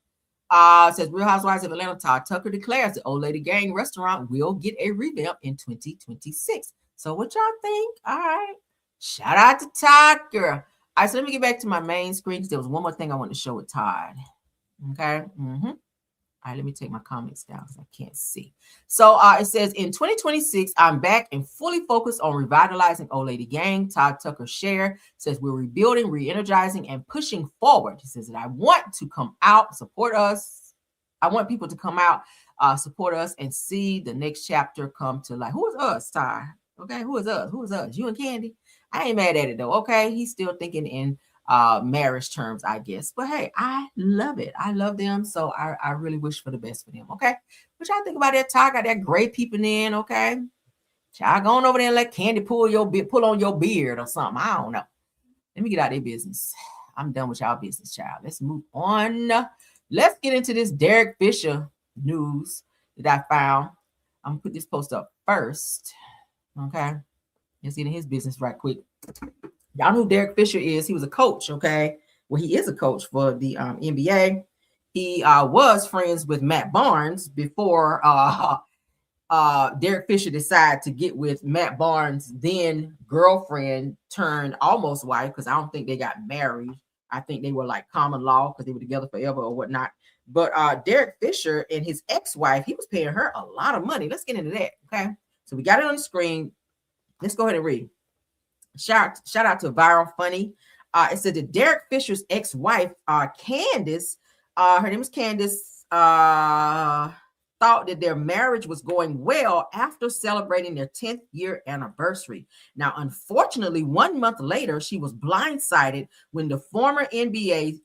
It says Real Housewives of Atlanta, Todd Tucker declares the Old Lady Gang restaurant will get a revamp in 2026. So what y'all think? All right. Shout out to Todd, girl. All right, so let me get back to my main screen because there was one more thing I want to show with Todd. Okay. All right, let me take my comments down because I can't see. So it says, in 2026, I'm back and fully focused on revitalizing Old Lady Gang. Todd Tucker share says, we're rebuilding, re-energizing, and pushing forward. He says that I want to come out, support us. I want people to come out, support us, and see the next chapter come to life. Who is us, Todd? Okay, who is us? Who is us? You and Kandi? I ain't mad at it, though. Okay, he's still thinking in marriage terms, I guess. But hey, I love it. I love them. So I really wish for the best for them. Okay. What y'all think about that, Todd? Got that gray peeping in. Okay. Child, go on over there and let Kandi pull on your beard or something. I don't know. Let me get out of their business. I'm done with y'all business, child. Let's move on. Let's get into this Derek Fisher news that I found. I'm gonna put this post up first. Okay. Let's get in his business right quick. Y'all know who Derek Fisher is. He was a coach, okay? Well, he is a coach for the NBA. He was friends with Matt Barnes before Derek Fisher decided to get with Matt Barnes' then girlfriend turned almost wife, because I don't think they got married. I think they were like common law because they were together forever or whatnot. But Derek Fisher and his ex-wife, he was paying her a lot of money. Let's get into that, okay? So we got it on the screen. Let's go ahead and read. Shout out to Viral Funny. It said that Derek Fisher's ex-wife, Candace, her name is Candace, thought that their marriage was going well after celebrating their 10th year anniversary. Now, unfortunately, 1 month later, she was blindsided when the former NBA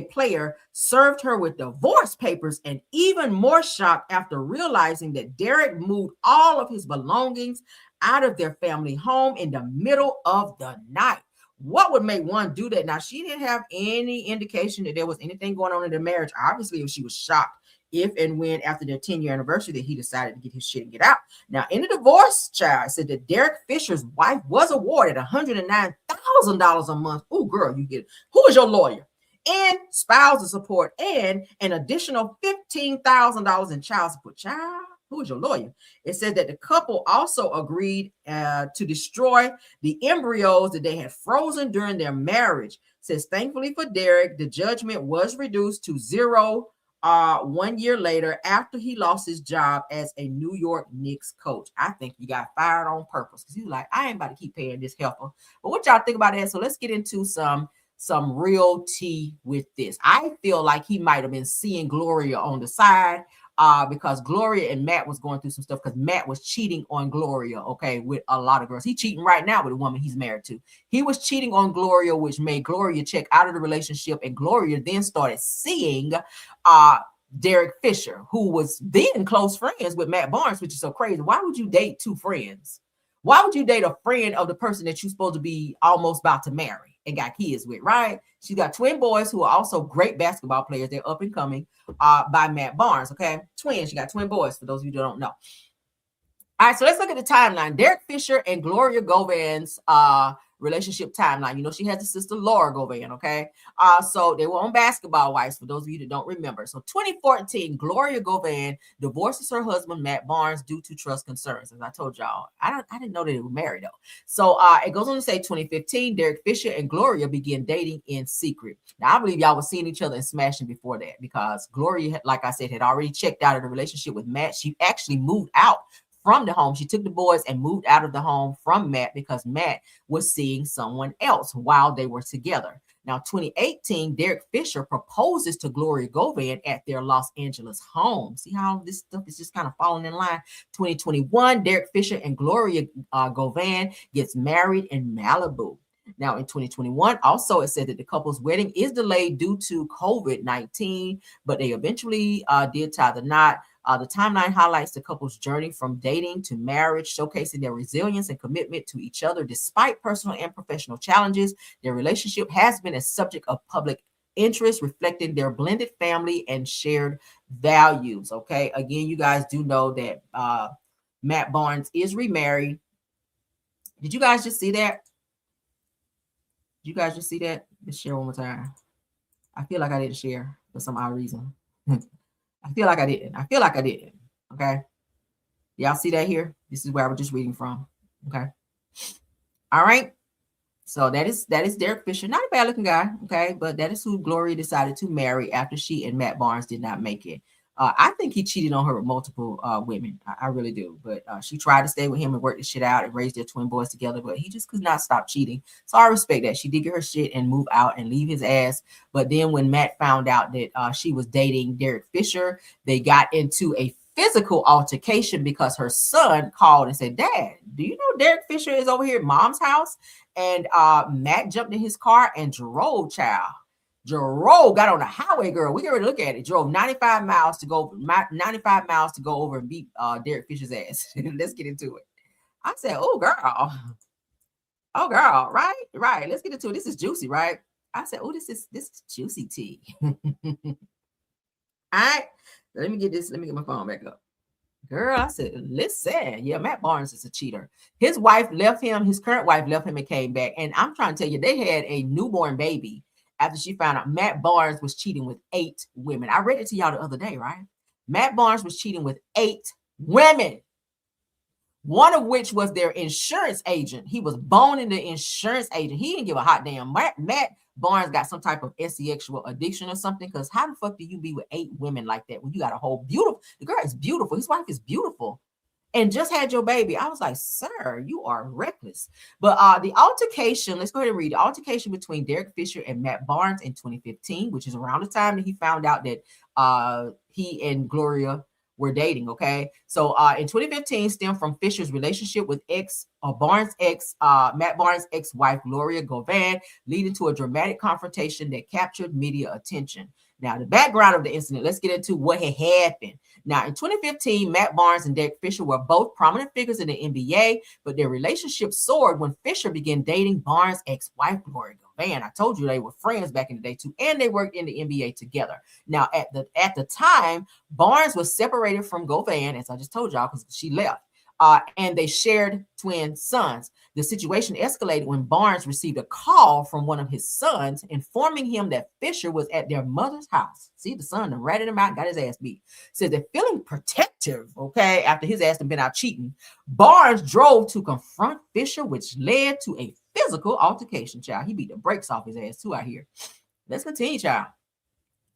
player served her with divorce papers, and even more shocked after realizing that Derek moved all of his belongings out of their family home in the middle of the night. What would make one do that? Now, she didn't have any indication that there was anything going on in their marriage. Obviously, if she was shocked if and when after their 10-year anniversary that he decided to get his shit and get out. Now, in the divorce, child, said that Derek Fisher's wife was awarded $109,000 a month. Oh, girl, you get it. Who is your lawyer? And spousal support and an additional $15,000 in child support. Child, who is your lawyer? It said that the couple also agreed to destroy the embryos that they had frozen during their marriage. It says, thankfully for Derek, the judgment was reduced to zero 1 year later after he lost his job as a New York Knicks coach. I think he got fired on purpose because he was like, I ain't about to keep paying this helper. But what y'all think about that? So let's get into some real tea with this. I feel like he might have been seeing Gloria on the side because Gloria and Matt was going through some stuff because Matt was cheating on Gloria, okay, with a lot of girls. He's cheating right now with a woman he's married to. He was cheating on Gloria, which made Gloria check out of the relationship, and Gloria then started seeing Derek Fisher, who was then close friends with Matt Barnes, which is so crazy. Why would you date two friends? Why would you date a friend of the person that you're supposed to be almost about to marry and got kids with, right? She's got twin boys who are also great basketball players. They're up and coming by Matt Barnes, okay? Twins, she got twin boys, for those of you who don't know. All right, so let's look at the timeline. Derek Fisher and Gloria Govan's relationship timeline. You know, she has a sister, Laura Govan, okay? So they were on Basketball Wives, for those of you that don't remember. So 2014, Gloria Govan divorces her husband, Matt Barnes, due to trust concerns. As I told y'all, I didn't know that they were married, though. So it goes on to say 2015, Derek Fisher and Gloria began dating in secret. Now, I believe y'all were seeing each other and smashing before that because Gloria, like I said, had already checked out of the relationship with Matt. She actually moved out from the home. She took the boys and moved out of the home from Matt because Matt was seeing someone else while they were together. Now, 2018, Derek Fisher proposes to Gloria Govan at their Los Angeles home. See how this stuff is just kind of falling in line. 2021, Derek Fisher and Gloria Govan gets married in Malibu. Now, in 2021, also, it said that the couple's wedding is delayed due to COVID-19, but they eventually did tie the knot. The timeline highlights the couple's journey from dating to marriage, showcasing their resilience and commitment to each other despite personal and professional challenges. Their relationship has been a subject of public interest, reflecting their blended family and shared values. Okay, again, you guys do know that Matt Barnes is remarried. Did you guys just see that? Did you guys just see that? Let's share one more time. I feel like I didn't share for some odd reason. I feel like I didn't. Okay. Y'all see that here? This is where I was just reading from. Okay. All right. So that is Derek Fisher. Not a bad looking guy. Okay. But that is who Gloria decided to marry after she and Matt Barnes did not make it. I think he cheated on her with multiple women. I really do. But she tried to stay with him and work this shit out and raise their twin boys together. But he just could not stop cheating. So I respect that. She did get her shit and move out and leave his ass. But then when Matt found out that she was dating Derek Fisher, they got into a physical altercation because her son called and said, Dad, do you know Derek Fisher is over here at Mom's house? And Matt jumped in his car and drove, child. Got on the highway, girl. We get ready to look at it. Drove 95 miles to go over and beat Derek Fisher's ass. Let's get into it. I said, oh girl. Oh girl, right. Let's get into it. This is juicy, right? I said, oh, this is juicy tea. All right. Let me get my phone back up. Girl, I said, listen, yeah, Matt Barnes is a cheater. His wife left him, his current wife left him and came back. And I'm trying to tell you, they had a newborn baby after she found out Matt Barnes was cheating with 8 women. I read it to y'all the other day, right? Matt Barnes was cheating with 8 women, one of which was their insurance agent. He was boning the insurance agent. He didn't give a hot damn. Matt Barnes got some type of sexual addiction or something, because how the fuck do you be with 8 women like that when you got a whole beautiful, the girl is beautiful, his wife is beautiful, and just had your baby? I was like, sir, you are reckless. But the altercation, let's go ahead and read the altercation between Derek Fisher and Matt Barnes in 2015, which is around the time that he found out that he and Gloria were dating. Okay, so in 2015 stemmed from Fisher's relationship with Matt Barnes' ex-wife Gloria Govan, leading to a dramatic confrontation that captured media attention. Now, the background of the incident, let's get into what had happened. Now, in 2015, Matt Barnes and Derek Fisher were both prominent figures in the NBA, but their relationship soared when Fisher began dating Barnes' ex-wife Gloria Govan. I told you they were friends back in the day too, and they worked in the NBA together. Now, at the time, Barnes was separated from Govan, as I just told y'all, because she left. And they shared twin sons. The situation escalated when Barnes received a call from one of his sons informing him that Fisher was at their mother's house. See, the son ratted him out and got his ass beat. Says that feeling protective, okay, after his ass had been out cheating, Barnes drove to confront Fisher, which led to a physical altercation, child. He beat the brakes off his ass too out here. Let's continue, child.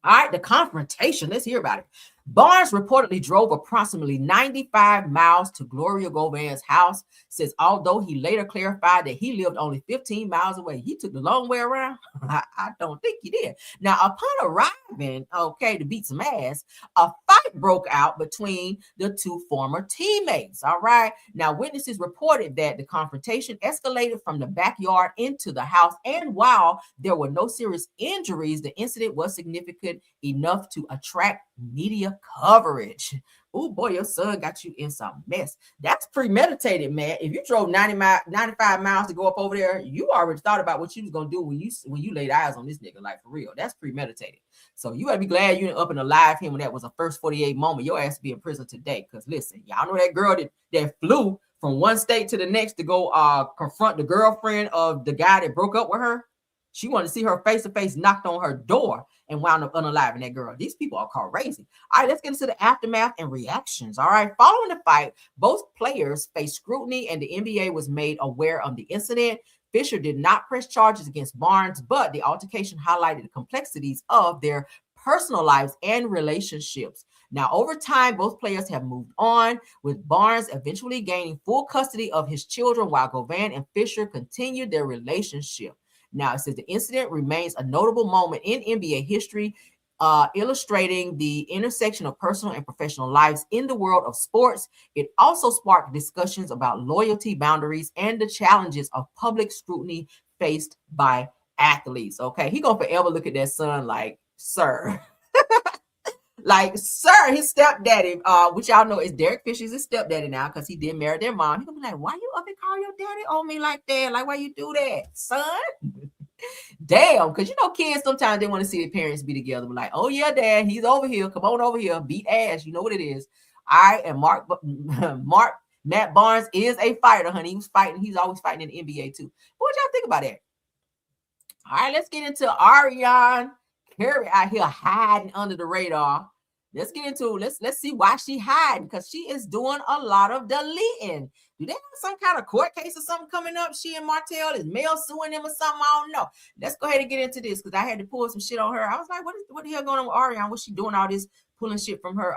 All right, the confrontation. Let's hear about it. Barnes reportedly drove approximately 95 miles to Gloria Govan's house. Says although he later clarified that he lived only 15 miles away, he took the long way around. I don't think he did. Now, upon arriving, okay, to beat some ass, a fight broke out between the 2 former teammates. All right. Now, witnesses reported that the confrontation escalated from the backyard into the house, and while there were no serious injuries, the incident was significant enough to attract media coverage. Oh boy, your son got you in some mess. That's premeditated, man. If you drove 95 miles to go up over there, you already thought about what you was gonna do when you laid eyes on this nigga, like for real. That's premeditated. So you gotta be glad you up and alive him when that was a first 48 moment. Your ass be in prison today. Because listen, y'all know that girl that flew from one state to the next to go confront the girlfriend of the guy that broke up with her. She wanted to see her face to face, knocked on her door, and wound up unaliving that girl. These people are crazy. All right, let's get into the aftermath and reactions. All right, following the fight, both players faced scrutiny, and the NBA was made aware of the incident. Fisher did not press charges against Barnes, but the altercation highlighted the complexities of their personal lives and relationships. Now, over time, both players have moved on, with Barnes eventually gaining full custody of his children, while Govan and Fisher continued their relationship. Now, it says the incident remains a notable moment in NBA history, illustrating the intersection of personal and professional lives in the world of sports. It also sparked discussions about loyalty, boundaries, and the challenges of public scrutiny faced by athletes. Okay, he gonna forever look at that son like, sir. Like, sir, his stepdaddy, which y'all know is Derek Fisher's his stepdaddy now, because he did marry their mom. He gonna be like, why you up and call your daddy on me like that? Like, why you do that, son? Damn, because you know, kids sometimes they want to see their parents be together. But like, oh yeah, dad, he's over here. Come on over here, beat ass. You know what it is. All right, and Matt Barnes is a fighter, honey. He was fighting. He's always fighting in the NBA too. But what y'all think about that? All right, let's get into Ariana Carey out here hiding under the radar. Let's get into let's see why she hiding, because she is doing a lot of deleting. Do they have some kind of court case or something coming up? She and Martell, is Mel suing them or something? I don't know. Let's go ahead and get into this, because I had to pull some shit on her. I was like, what the hell going on with Ariana? What's she doing all this pulling shit from her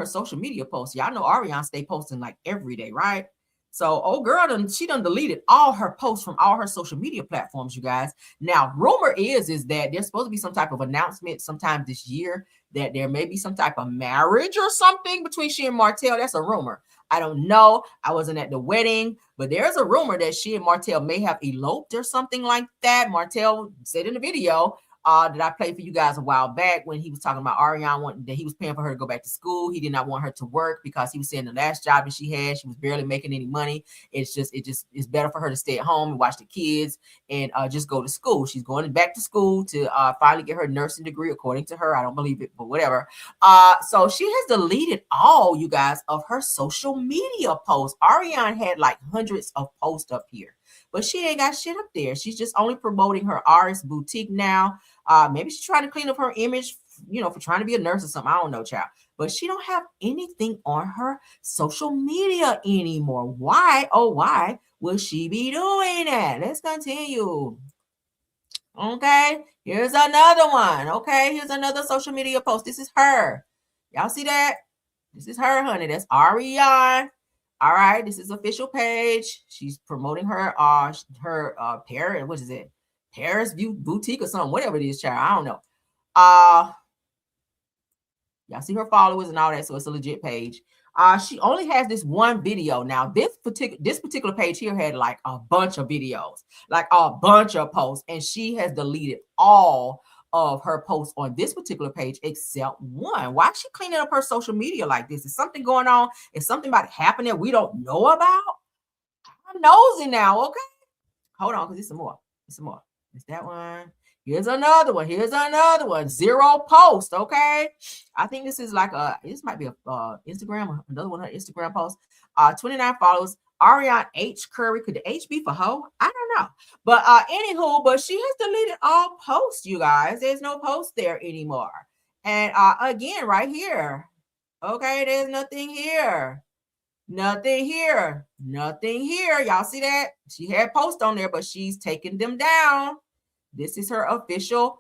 social media posts? Y'all know Ariana stay posting like every day, right? So, old girl, she done deleted all her posts from all her social media platforms, you guys. Now, rumor is that there's supposed to be some type of announcement sometime this year that there may be some type of marriage or something between she and Martell. That's a rumor. I don't know. I wasn't at the wedding, but there's a rumor that she and Martell may have eloped or something like that. Martell said in the video that I played for you guys a while back when he was talking about Ariana that he was paying for her to go back to school. He did not want her to work because he was saying the last job that she had, she was barely making any money. It's better for her to stay at home and watch the kids and just go to school. She's going back to school to finally get her nursing degree, according to her. I don't believe it, but whatever. So she has deleted all, you guys, of her social media posts. Ariana had like hundreds of posts up here, but she ain't got shit up there. She's just only promoting her artist boutique now. Maybe she's trying to clean up her image, for trying to be a nurse or something. I don't know, child. But she don't have anything on her social media anymore. Why? Oh, why will she be doing that? Let's continue. Okay, here's another one. Okay, here's another social media post. This is her. Y'all see that? This is her, honey. That's Ariana. All right, this is official page. She's promoting her Paris, what is it? Paris boutique or something, whatever it is, child. I don't know. Y'all see her followers and all that, so it's a legit page. She only has this one video. Now, this particular page here had like a bunch of videos, like a bunch of posts, and she has deleted all of her posts on this particular page except one. Why is she cleaning up her social media like this? Is something going on? Is something about to happen that we don't know about? I'm nosy now, okay? Hold on, because there's some more. There's some more. Is that one? Here's another one. Here's another one. 0 post, okay? I think this is like this might be a Instagram, another one, her Instagram post. 29 followers. Ariana H. Curry. Could the H be for hoe? I don't know. But anywho, but she has deleted all posts, you guys. There's no post there anymore. And again, right here. Okay, there's nothing here. Nothing here. Nothing here. Y'all see that? She had posts on there, but she's taking them down. This is her official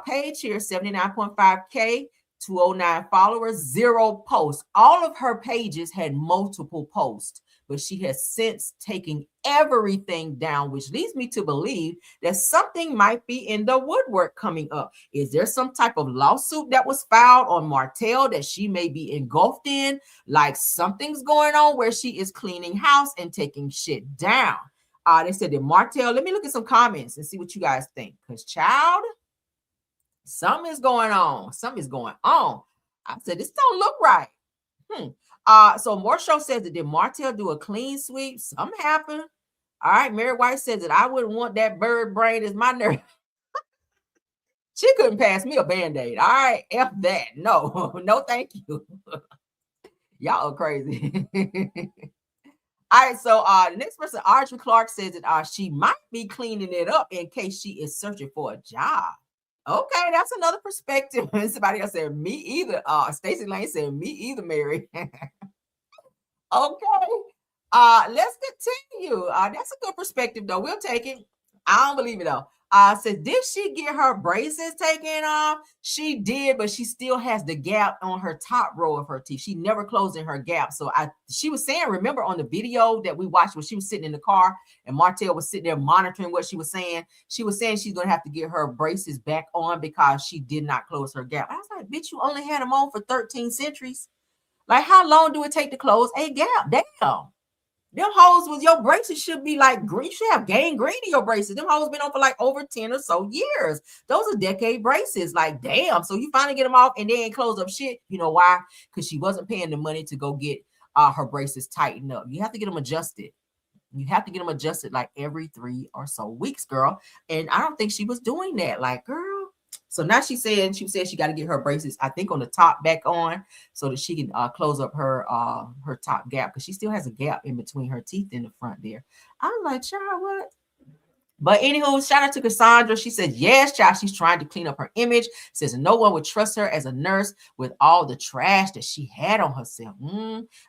page here, 79.5K, 209 followers, 0 posts. All of her pages had multiple posts, but she has since taken everything down, which leads me to believe that something might be in the woodwork coming up. Is there some type of lawsuit that was filed on Martell that she may be engulfed in? Like something's going on where she is cleaning house and taking shit down. They said that Martell, let me look at some comments and see what you guys think. Because, child, something is going on. Something is going on. I said, this don't look right. So Morshow says that did Martell do a clean sweep? Something happened. All right, Mary White says that I wouldn't want that bird brain as my nerve. She couldn't pass me a Band-Aid. All right, F that. No, no, thank you. Y'all are crazy. All right, so the next person, Audrey Clark, says that she might be cleaning it up in case she is searching for a job. Okay, that's another perspective. Somebody else said, me either. Stacey Lane said, me either, Mary. Okay, let's continue. That's a good perspective, though. We'll take it. I don't believe it, though. Said, did she get her braces taken off? She did, but she still has the gap on her top row of her teeth. She never closed in her gap. So she was saying, remember on the video that we watched when she was sitting in the car and Martell was sitting there monitoring what she was saying she's going to have to get her braces back on because she did not close her gap. I was like, bitch, you only had them on for 13 centuries. Like, how long do it take to close a gap? Damn. Them hoes with your braces should be like green. You should have gangrene in your braces. Them hoes been on for like over 10 or so years. Those are decade braces. Like, damn. So you finally get them off and they ain't close up shit. You know why? Because she wasn't paying the money to go get her braces tightened up. You have to get them adjusted. You have to get them adjusted like every 3 or so weeks, girl. And I don't think she was doing that. Like, girl. So now she said she got to get her braces, I think, on the top back on so that she can close up her top gap because she still has a gap in between her teeth in the front there. I'm like, child, what? But anywho, shout out to Cassandra. She said, yes, child, she's trying to clean up her image. Says no one would trust her as a nurse with all the trash that she had on herself.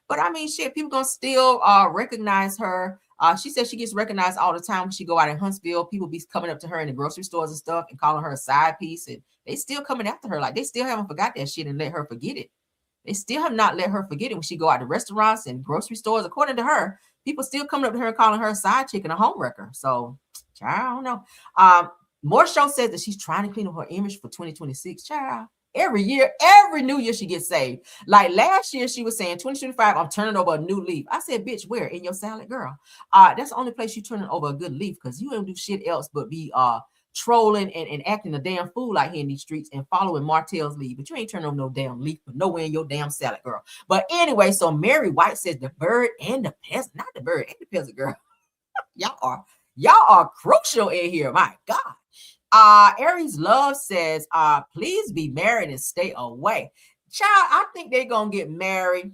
But I mean, shit, people gonna still recognize her. She says she gets recognized all the time when she go out in Huntsville. People be coming up to her in the grocery stores and stuff and calling her a side piece. And they still coming after her. Like, they still haven't forgot that shit and let her forget it. They still have not let her forget it when she go out to restaurants and grocery stores. According to her, people still coming up to her and calling her a side chick and a home wrecker. So, child, I don't know. Morshow says that she's trying to clean up her image for 2026. Child, every year, every new year she gets saved. Like last year, she was saying 2025, I'm turning over a new leaf. I said, bitch, where? In your salad, girl? That's the only place you turning over a good leaf because you don't do shit else but be trolling and acting a damn fool out here in these streets and following Martell's lead. But you ain't turning over no damn leaf for nowhere in your damn salad, girl. But anyway, so Mary White says the bird and the peasant, not the bird and the peasant, girl. Y'all are crucial in here. My God. Aries Love says, please be married and stay away. Child, I think they're gonna get married.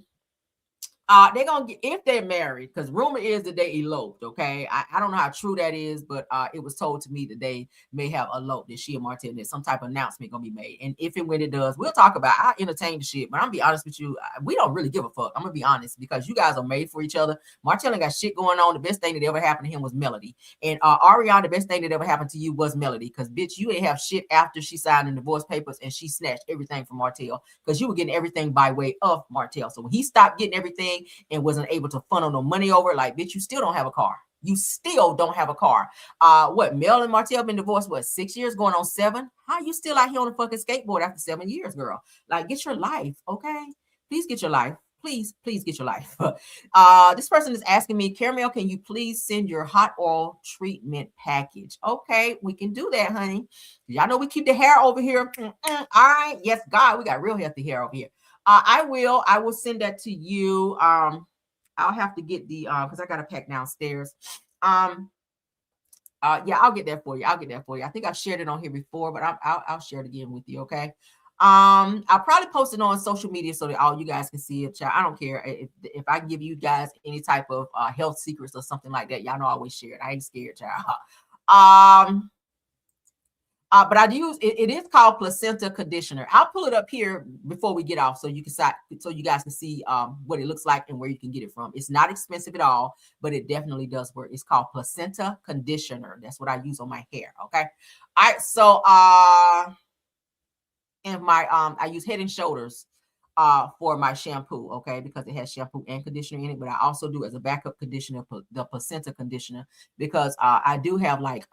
They're gonna get, if they're married, because rumor is that they eloped. Okay, I don't know how true that is, but it was told to me that they may have eloped, that she and Martell, that some type of announcement gonna be made. And if and when it does, we'll talk about. I entertain the shit, but I'm gonna be honest with you, we don't really give a fuck. I'm gonna be honest, because you guys are made for each other. Martell ain't got shit going on. The best thing that ever happened to him was Melody, and Ariana, the best thing that ever happened to you was Melody, because bitch, you ain't have shit after she signed the divorce papers and she snatched everything from Martell, because you were getting everything by way of Martell. So when he stopped getting everything and wasn't able to funnel no money over, like, bitch, you still don't have a car. You still don't have a car. What, Mel and Martell been divorced, what, 6 years, going on 7? How you still out here on a fucking skateboard after 7 years, girl? Like, get your life, okay? Please get your life. Please get your life. This person is asking me, Caramel, can you please send your hot oil treatment package? Okay, we can do that, honey. Y'all know we keep the hair over here. All right. Yes, God, we got real healthy hair over here. I will send that to you. I'll have to get the because I got to pack downstairs. Yeah, I'll get that for you. I think I've shared it on here before, but I'll share it again with you. Okay. I'll probably post it on social media so that all you guys can see it. Child, I don't care if I give you guys any type of health secrets or something like that. Y'all know I always share it. I ain't scared, child. But I use it is called placenta conditioner. I'll pull it up here before we get off so you guys can see what it looks like and where you can get it from. It's not expensive at all, but it definitely does work. It's called placenta conditioner. That's what I use on my hair. Okay. All right. So and my I use Head and Shoulders for my shampoo, okay, because it has shampoo and conditioner in it. But I also do as a backup conditioner the placenta conditioner, because I do have like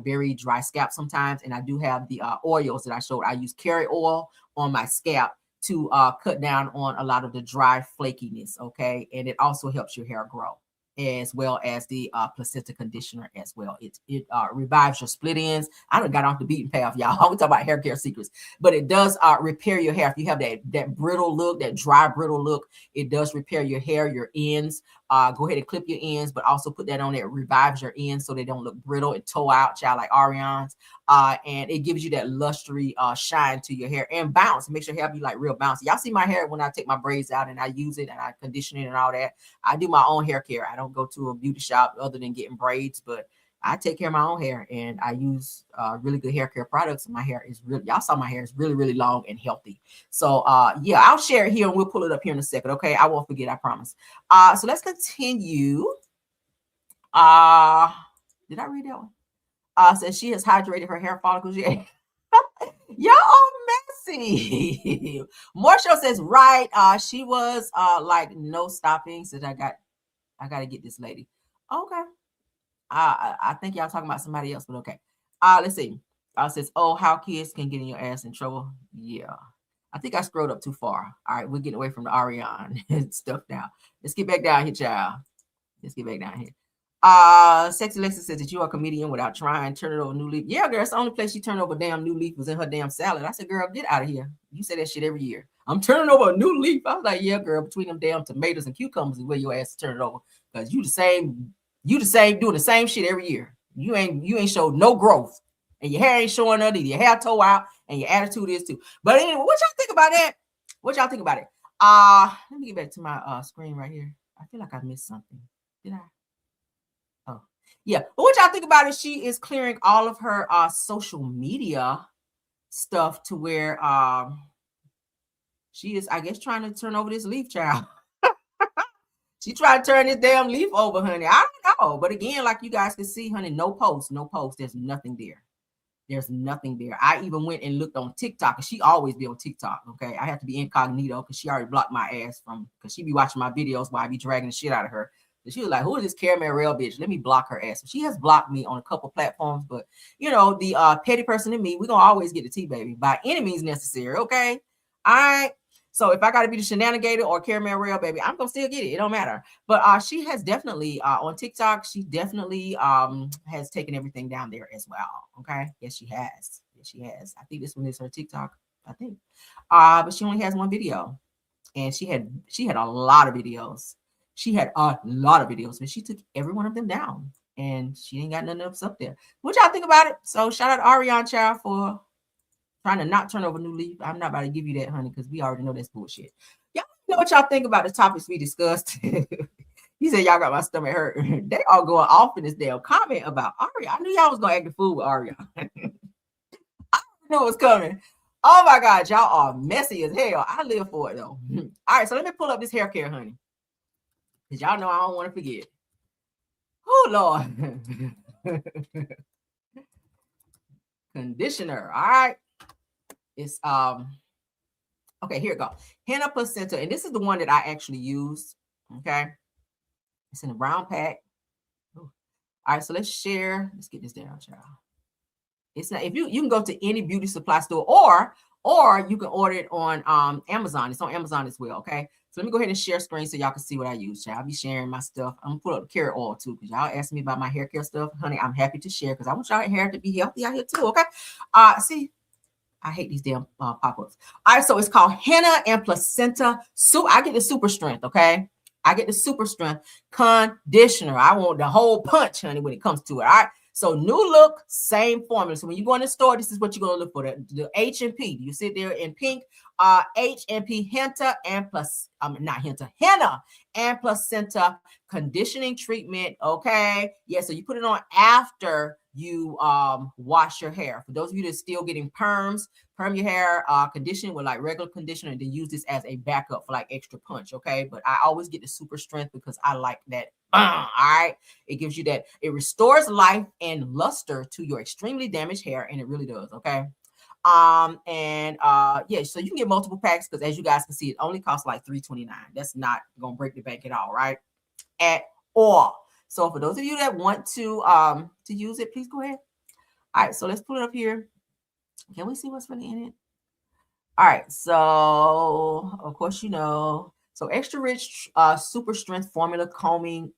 very dry scalp sometimes, and I do have the oils that I showed. I use carrot oil on my scalp to cut down on a lot of the dry flakiness, okay, and it also helps your hair grow, as well as the placenta conditioner as well. It revives your split ends. I done got off the beaten path, y'all. We talk about hair care secrets, but it does repair your hair. If you have that brittle look, that dry brittle look, it does repair your hair, your ends. Go ahead and clip your ends, but also put that on there. It revives your ends so they don't look brittle and toe out, child, like Ariana's. And it gives you that lustre shine to your hair and bounce. It makes your hair be like real bouncy. Y'all see my hair when I take my braids out and I use it and I condition it and all that. I do my own hair care. I don't go to a beauty shop other than getting braids, but I take care of my own hair, and I use really good hair care products. My hair is really, y'all saw my hair is really, really long and healthy. So yeah, I'll share it here and we'll pull it up here in a second. Okay. I won't forget, I promise. So let's continue. Did I read that one? Says she has hydrated her hair follicles. Yeah. Y'all are messy. Marsha says, right. She was like, no stopping. Says I got to get this lady. Okay. I think y'all talking about somebody else, but okay. Let's see. Says, oh, how kids can get in your ass in trouble. Yeah. I think I scrolled up too far. All right, we're getting away from the Ariana stuff now. Let's get back down here, child. Let's get back down here. Sexy Lexi says that you are a comedian without trying. Turn it over a new leaf. Yeah, girl, it's the only place she turned over a damn new leaf was in her damn salad. I said, girl, get out of here. You say that shit every year. I'm turning over a new leaf. I was like, yeah, girl, between them damn tomatoes and cucumbers is where your ass turn it over. Because you the same doing the same shit every year. You ain't showed no growth, and your hair ain't showing nothing. Your hair toe out, and your attitude is too. But anyway, what y'all think about that? What y'all think about it? Let me get back to my screen right here. I feel like I missed something. Did I? Oh, yeah. But what y'all think about it? She is clearing all of her social media stuff to where she is, I guess, trying to turn over this leaf, child. She tried to turn this damn leaf over, honey. I don't know. But again, like you guys can see, honey, no post. There's nothing there. There's nothing there. I even went and looked on TikTok, and she always be on TikTok, okay? I have to be incognito because she already blocked my ass because she be watching my videos while I be dragging the shit out of her. So she was like, who is this Caramel Rail bitch? Let me block her ass. So she has blocked me on a couple platforms, but, you know, the petty person in me, we're going to always get the tea, baby, by any means necessary, okay? All right. So if I got to be the shenanigator or caramel rail, baby, I'm gonna still get it. It don't matter. But she has definitely on TikTok, she definitely has taken everything down there as well. Okay, yes, she has. Yes, she has. I think this one is her TikTok. I think. But she only has one video, and she had a lot of videos. She had a lot of videos, but she took every one of them down, and she ain't got nothing else up there. What y'all think about it? So shout out to Ariana Child for trying to not turn over new leaf. I'm not about to give you that, honey, because we already know that's bullshit. Y'all know what y'all think about the topics we discussed. You said y'all got my stomach hurt. They all going off in this damn comment about Aria. I knew y'all was gonna act the fool with Aria. I knew it was coming. Oh my God, y'all are messy as hell. I live for it though. All right, so let me pull up this hair care, honey, because y'all know I don't want to forget. Oh Lord. Conditioner. All right. It's okay, here it goes. Henna placenta, and this is the one that I actually use. Okay, it's in a brown pack. Ooh. All right, so let's share. Let's get this down, child. It's not, if you can go to any beauty supply store, or you can order it on Amazon. It's on Amazon as well. Okay, so let me go ahead and share screen so y'all can see what I use, child. I'll be sharing my stuff. I'm gonna put up carrot oil too, because y'all asked me about my hair care stuff, honey. I'm happy to share because I want y'all hair to be healthy out here too. Okay, see. I hate these damn pop-ups. All right, so it's called Henna and Placenta Soup. I get the super strength, okay? I get the super strength conditioner. I want the whole punch, honey, when it comes to it. All right. So new look, same formula. So when you go in the store, this is what you're gonna look for: the H and P. You sit there in pink, H and P Henna and Henna and Placenta conditioning treatment. Okay, yeah. So you put it on after you wash your hair. For those of you that's still getting perm your hair, condition with like regular conditioner, and then use this as a backup for like extra punch. Okay, but I always get the super strength because I like that. All right, it gives you that. It restores life and luster to your extremely damaged hair, and it really does. Okay. Yeah, so you can get multiple packs because as you guys can see, it only costs like $3.29. That's not gonna break the bank at all, right? At all. So for those of you that want to use it, please go ahead. All right, so let's put it up here. Can we see what's really in it? All right, so of course you know. So extra rich, super strength formula combining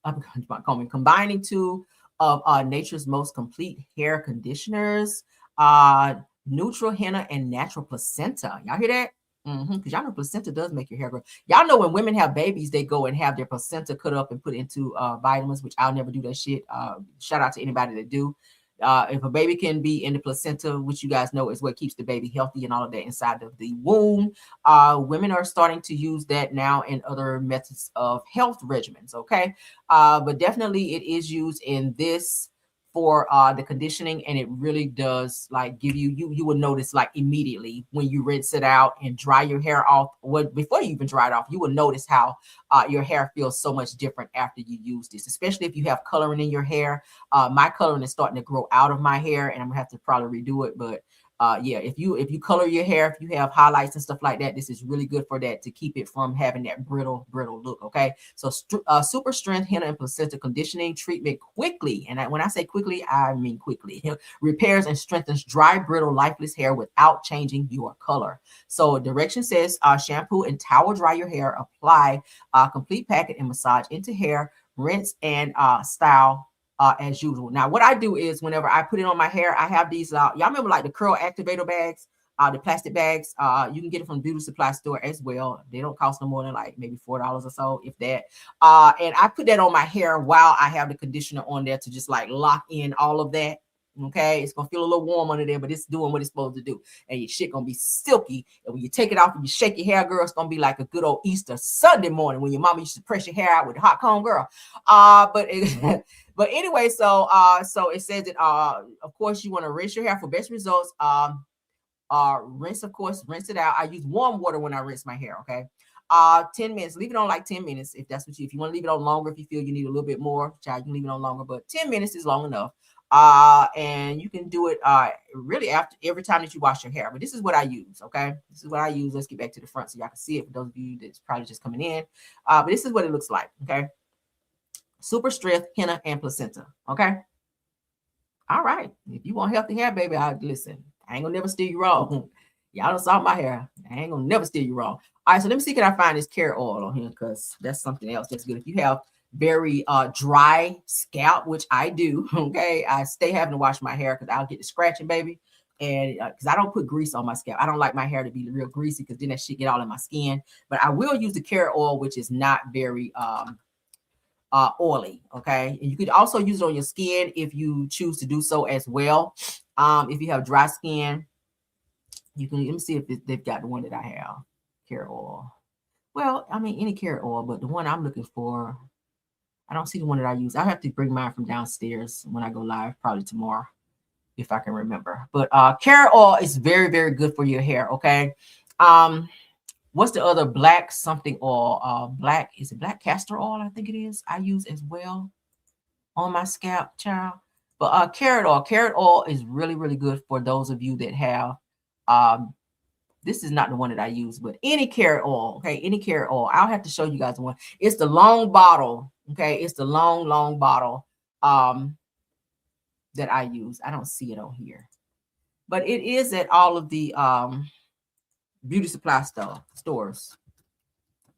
two of nature's most complete hair conditioners, neutral henna and natural placenta. Y'all hear that? Because y'all know placenta does make your hair grow. Y'all know when women have babies, they go and have their placenta cut up and put into vitamins, which I'll never do that shit. Shout out to anybody that do. If a baby can be in the placenta, which you guys know is what keeps the baby healthy and all of that inside of the womb, women are starting to use that now in other methods of health regimens. Okay, but definitely it is used in this for the conditioning, and it really does like give you will notice like immediately when you rinse it out and dry your hair off. Before you even dry it off, you will notice how your hair feels so much different after you use this, especially if you have coloring in your hair. My coloring is starting to grow out of my hair, and I'm gonna have to probably redo it, but yeah, if you color your hair, if you have highlights and stuff like that, this is really good for that, to keep it from having that brittle look. Okay, so super strength henna and placenta conditioning treatment quickly, and when I say quickly, I mean quickly, repairs and strengthens dry, brittle, lifeless hair without changing your color. So direction says shampoo and towel dry your hair, apply complete packet and massage into hair, rinse and style as usual. Now, what I do is whenever I put it on my hair, I have these, y'all remember like the curl activator bags, the plastic bags, you can get it from the beauty supply store as well. They don't cost no more than like maybe $4 or so, if that. And I put that on my hair while I have the conditioner on there to just like lock in all of that. Okay, it's gonna feel a little warm under there, but it's doing what it's supposed to do, and your shit gonna be silky. And when you take it off and you shake your hair, girl, it's gonna be like a good old Easter Sunday morning when your mama used to press your hair out with a hot comb, girl. But anyway, so it says that of course you want to rinse your hair for best results. Rinse it out. I use warm water when I rinse my hair. Okay. 10 minutes, leave it on like 10 minutes if that's what if you want to leave it on longer, if you feel you need a little bit more, child, you can leave it on longer, but 10 minutes is long enough. And you can do it really after every time that you wash your hair. But this is what I use. Okay, this is what I use. Let's get back to the front so y'all can see it for those of you that's probably just coming in. But this is what it looks like. Okay, super strength henna and placenta. Okay, all right, if you want healthy hair, baby, listen, I ain't gonna never steer you wrong. Y'all done saw my hair. I ain't gonna never steer you wrong. All right, so let me see, can I find this carrot oil on here? Because that's something else that's good. If you have very dry scalp, which I do, okay, I stay having to wash my hair because I'll get the scratching, baby. And because I don't put grease on my scalp. I don't like my hair to be real greasy because then that shit get all in my skin. But I will use the carrot oil, which is not very oily, okay? And you could also use it on your skin if you choose to do so as well. If you have dry skin, you can, let me see if they've got the one that I have, carrot oil. Well, I mean, any carrot oil, but the one I'm looking for, I don't see the one that I use. I have to bring mine from downstairs when I go live, probably tomorrow, if I can remember. But carrot oil is very, very good for your hair, okay? What's the other black something oil? Black, is it black castor oil? I think it is. I use as well on my scalp, child. But carrot oil is really, really good for those of you that have, this is not the one that I use, but any carrot oil, okay? Any carrot oil. I'll have to show you guys the one. It's the long bottle, okay? It's the long bottle that I use. I don't see it on here. But it is at all of the beauty supply stores.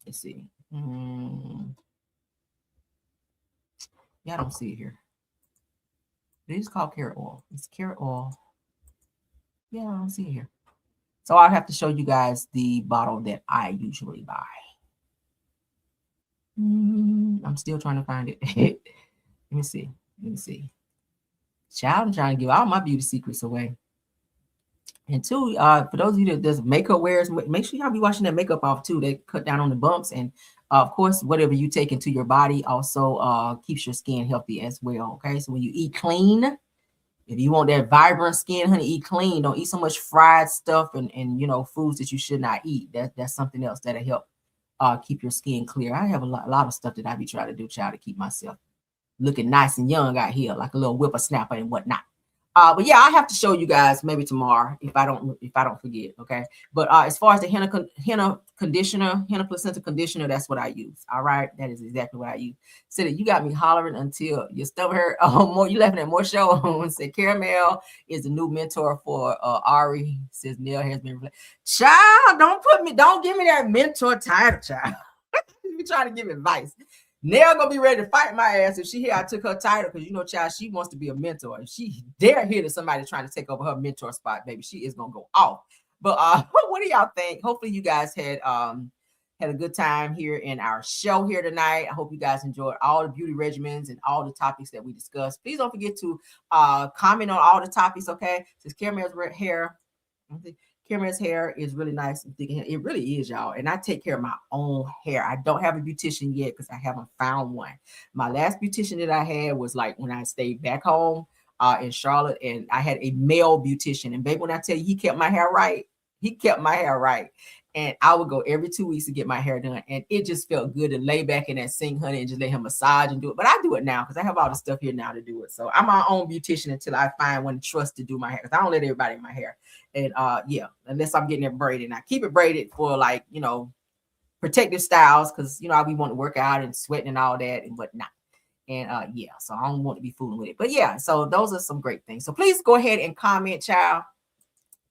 Let's see. Yeah, I don't see it here. It is called carrot oil. It's carrot oil. Yeah, I don't see it here. So I'll have to show you guys the bottle that I usually buy. I'm still trying to find it. Let me see. Child, I'm trying to give all my beauty secrets away. And two, for those of you that does makeup wearers, make sure y'all be washing that makeup off too. They cut down on the bumps, and of course, whatever you take into your body also keeps your skin healthy as well. Okay, so when you eat clean, if you want that vibrant skin, honey, eat clean. Don't eat so much fried stuff and you know, foods that you should not eat. That's something else that'll help keep your skin clear. I have a lot of stuff that I be trying to do, child, to keep myself looking nice and young out here, like a little whippersnapper and whatnot. But yeah, I have to show you guys maybe tomorrow if I don't forget. Okay. But as far as the henna conditioner, henna placenta conditioner, that's what I use. All right. That is exactly what I use. Said that you got me hollering until your stomach hurt. More, you laughing at more show. Said Caramel is the new mentor for Ari. Says Neil has been replaced. Child, don't give me that mentor title, child. You be trying to give advice. Nell gonna be ready to fight my ass if she hear I took her title, because you know, child, she wants to be a mentor. If she dare hear that somebody trying to take over her mentor spot, baby, she is gonna go off. But what do y'all think? Hopefully you guys had a good time here in our show here tonight. I hope you guys enjoyed all the beauty regimens and all the topics that we discussed. Please don't forget to comment on all the topics, okay? Since Caramel's hair, Cameron's hair is really nice and thick. It really is, y'all. And I take care of my own hair. I don't have a beautician yet because I haven't found one. My last beautician that I had was like when I stayed back home in Charlotte, and I had a male beautician. And baby, when I tell you he kept my hair right, And I would go every 2 weeks to get my hair done. And it just felt good to lay back in that sink, honey, and just let him massage and do it. But I do it now because I have all the stuff here now to do it. So I'm my own beautician until I find one to trust to do my hair, because I don't let everybody in my hair. And yeah, unless I'm getting it braided. And I keep it braided for, like, you know, protective styles, because, you know, we want to work out and sweating and all that and whatnot. And yeah, so I don't want to be fooling with it. But yeah, so those are some great things. So please go ahead and comment, child,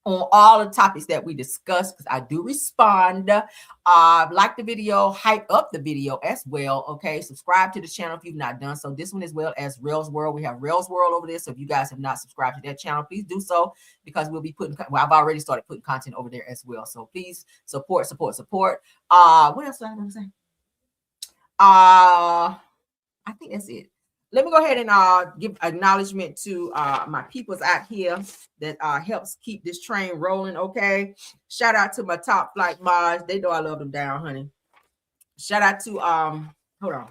on all the topics that we discussed, because I do respond. Like the video, hype up the video as well. Okay, subscribe to the channel if you've not done so. This one as well as Rails World. We have Rails World over there. So if you guys have not subscribed to that channel, please do so, because we'll be putting, well, I've already started putting content over there as well. So please support. What else do I want to say? I think that's it. Let me go ahead and give acknowledgement to my peoples out here that helps keep this train rolling. Okay, shout out to my top flight mods. They know I love them down, honey. Shout out to hold on.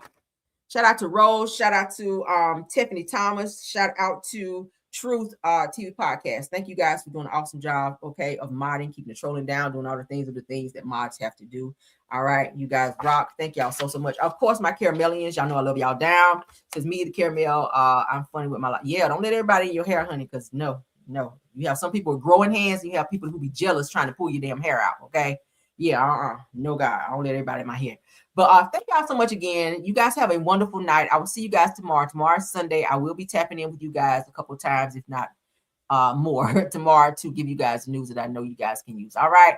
Shout out to Rose. Shout out to Tiffany Thomas. Shout out to Truth TV Podcast. Thank you guys for doing an awesome job, okay, of modding, keeping the trolling down, doing all the things that mods have to do. All right, you guys rock. Thank y'all so much. Of course, my caramelians, y'all know I love y'all down. Says me, the caramel. I'm funny with my life. Yeah, don't let everybody in your hair, honey, because no. You have some people with growing hands. You have people who be jealous trying to pull your damn hair out. Okay, yeah, no, God, I don't let everybody in my hair. But thank y'all so much again. You guys have a wonderful night. I will see you guys tomorrow. Tomorrow's Sunday. I will be tapping in with you guys a couple of times, if not more, tomorrow, to give you guys news that I know you guys can use. All right.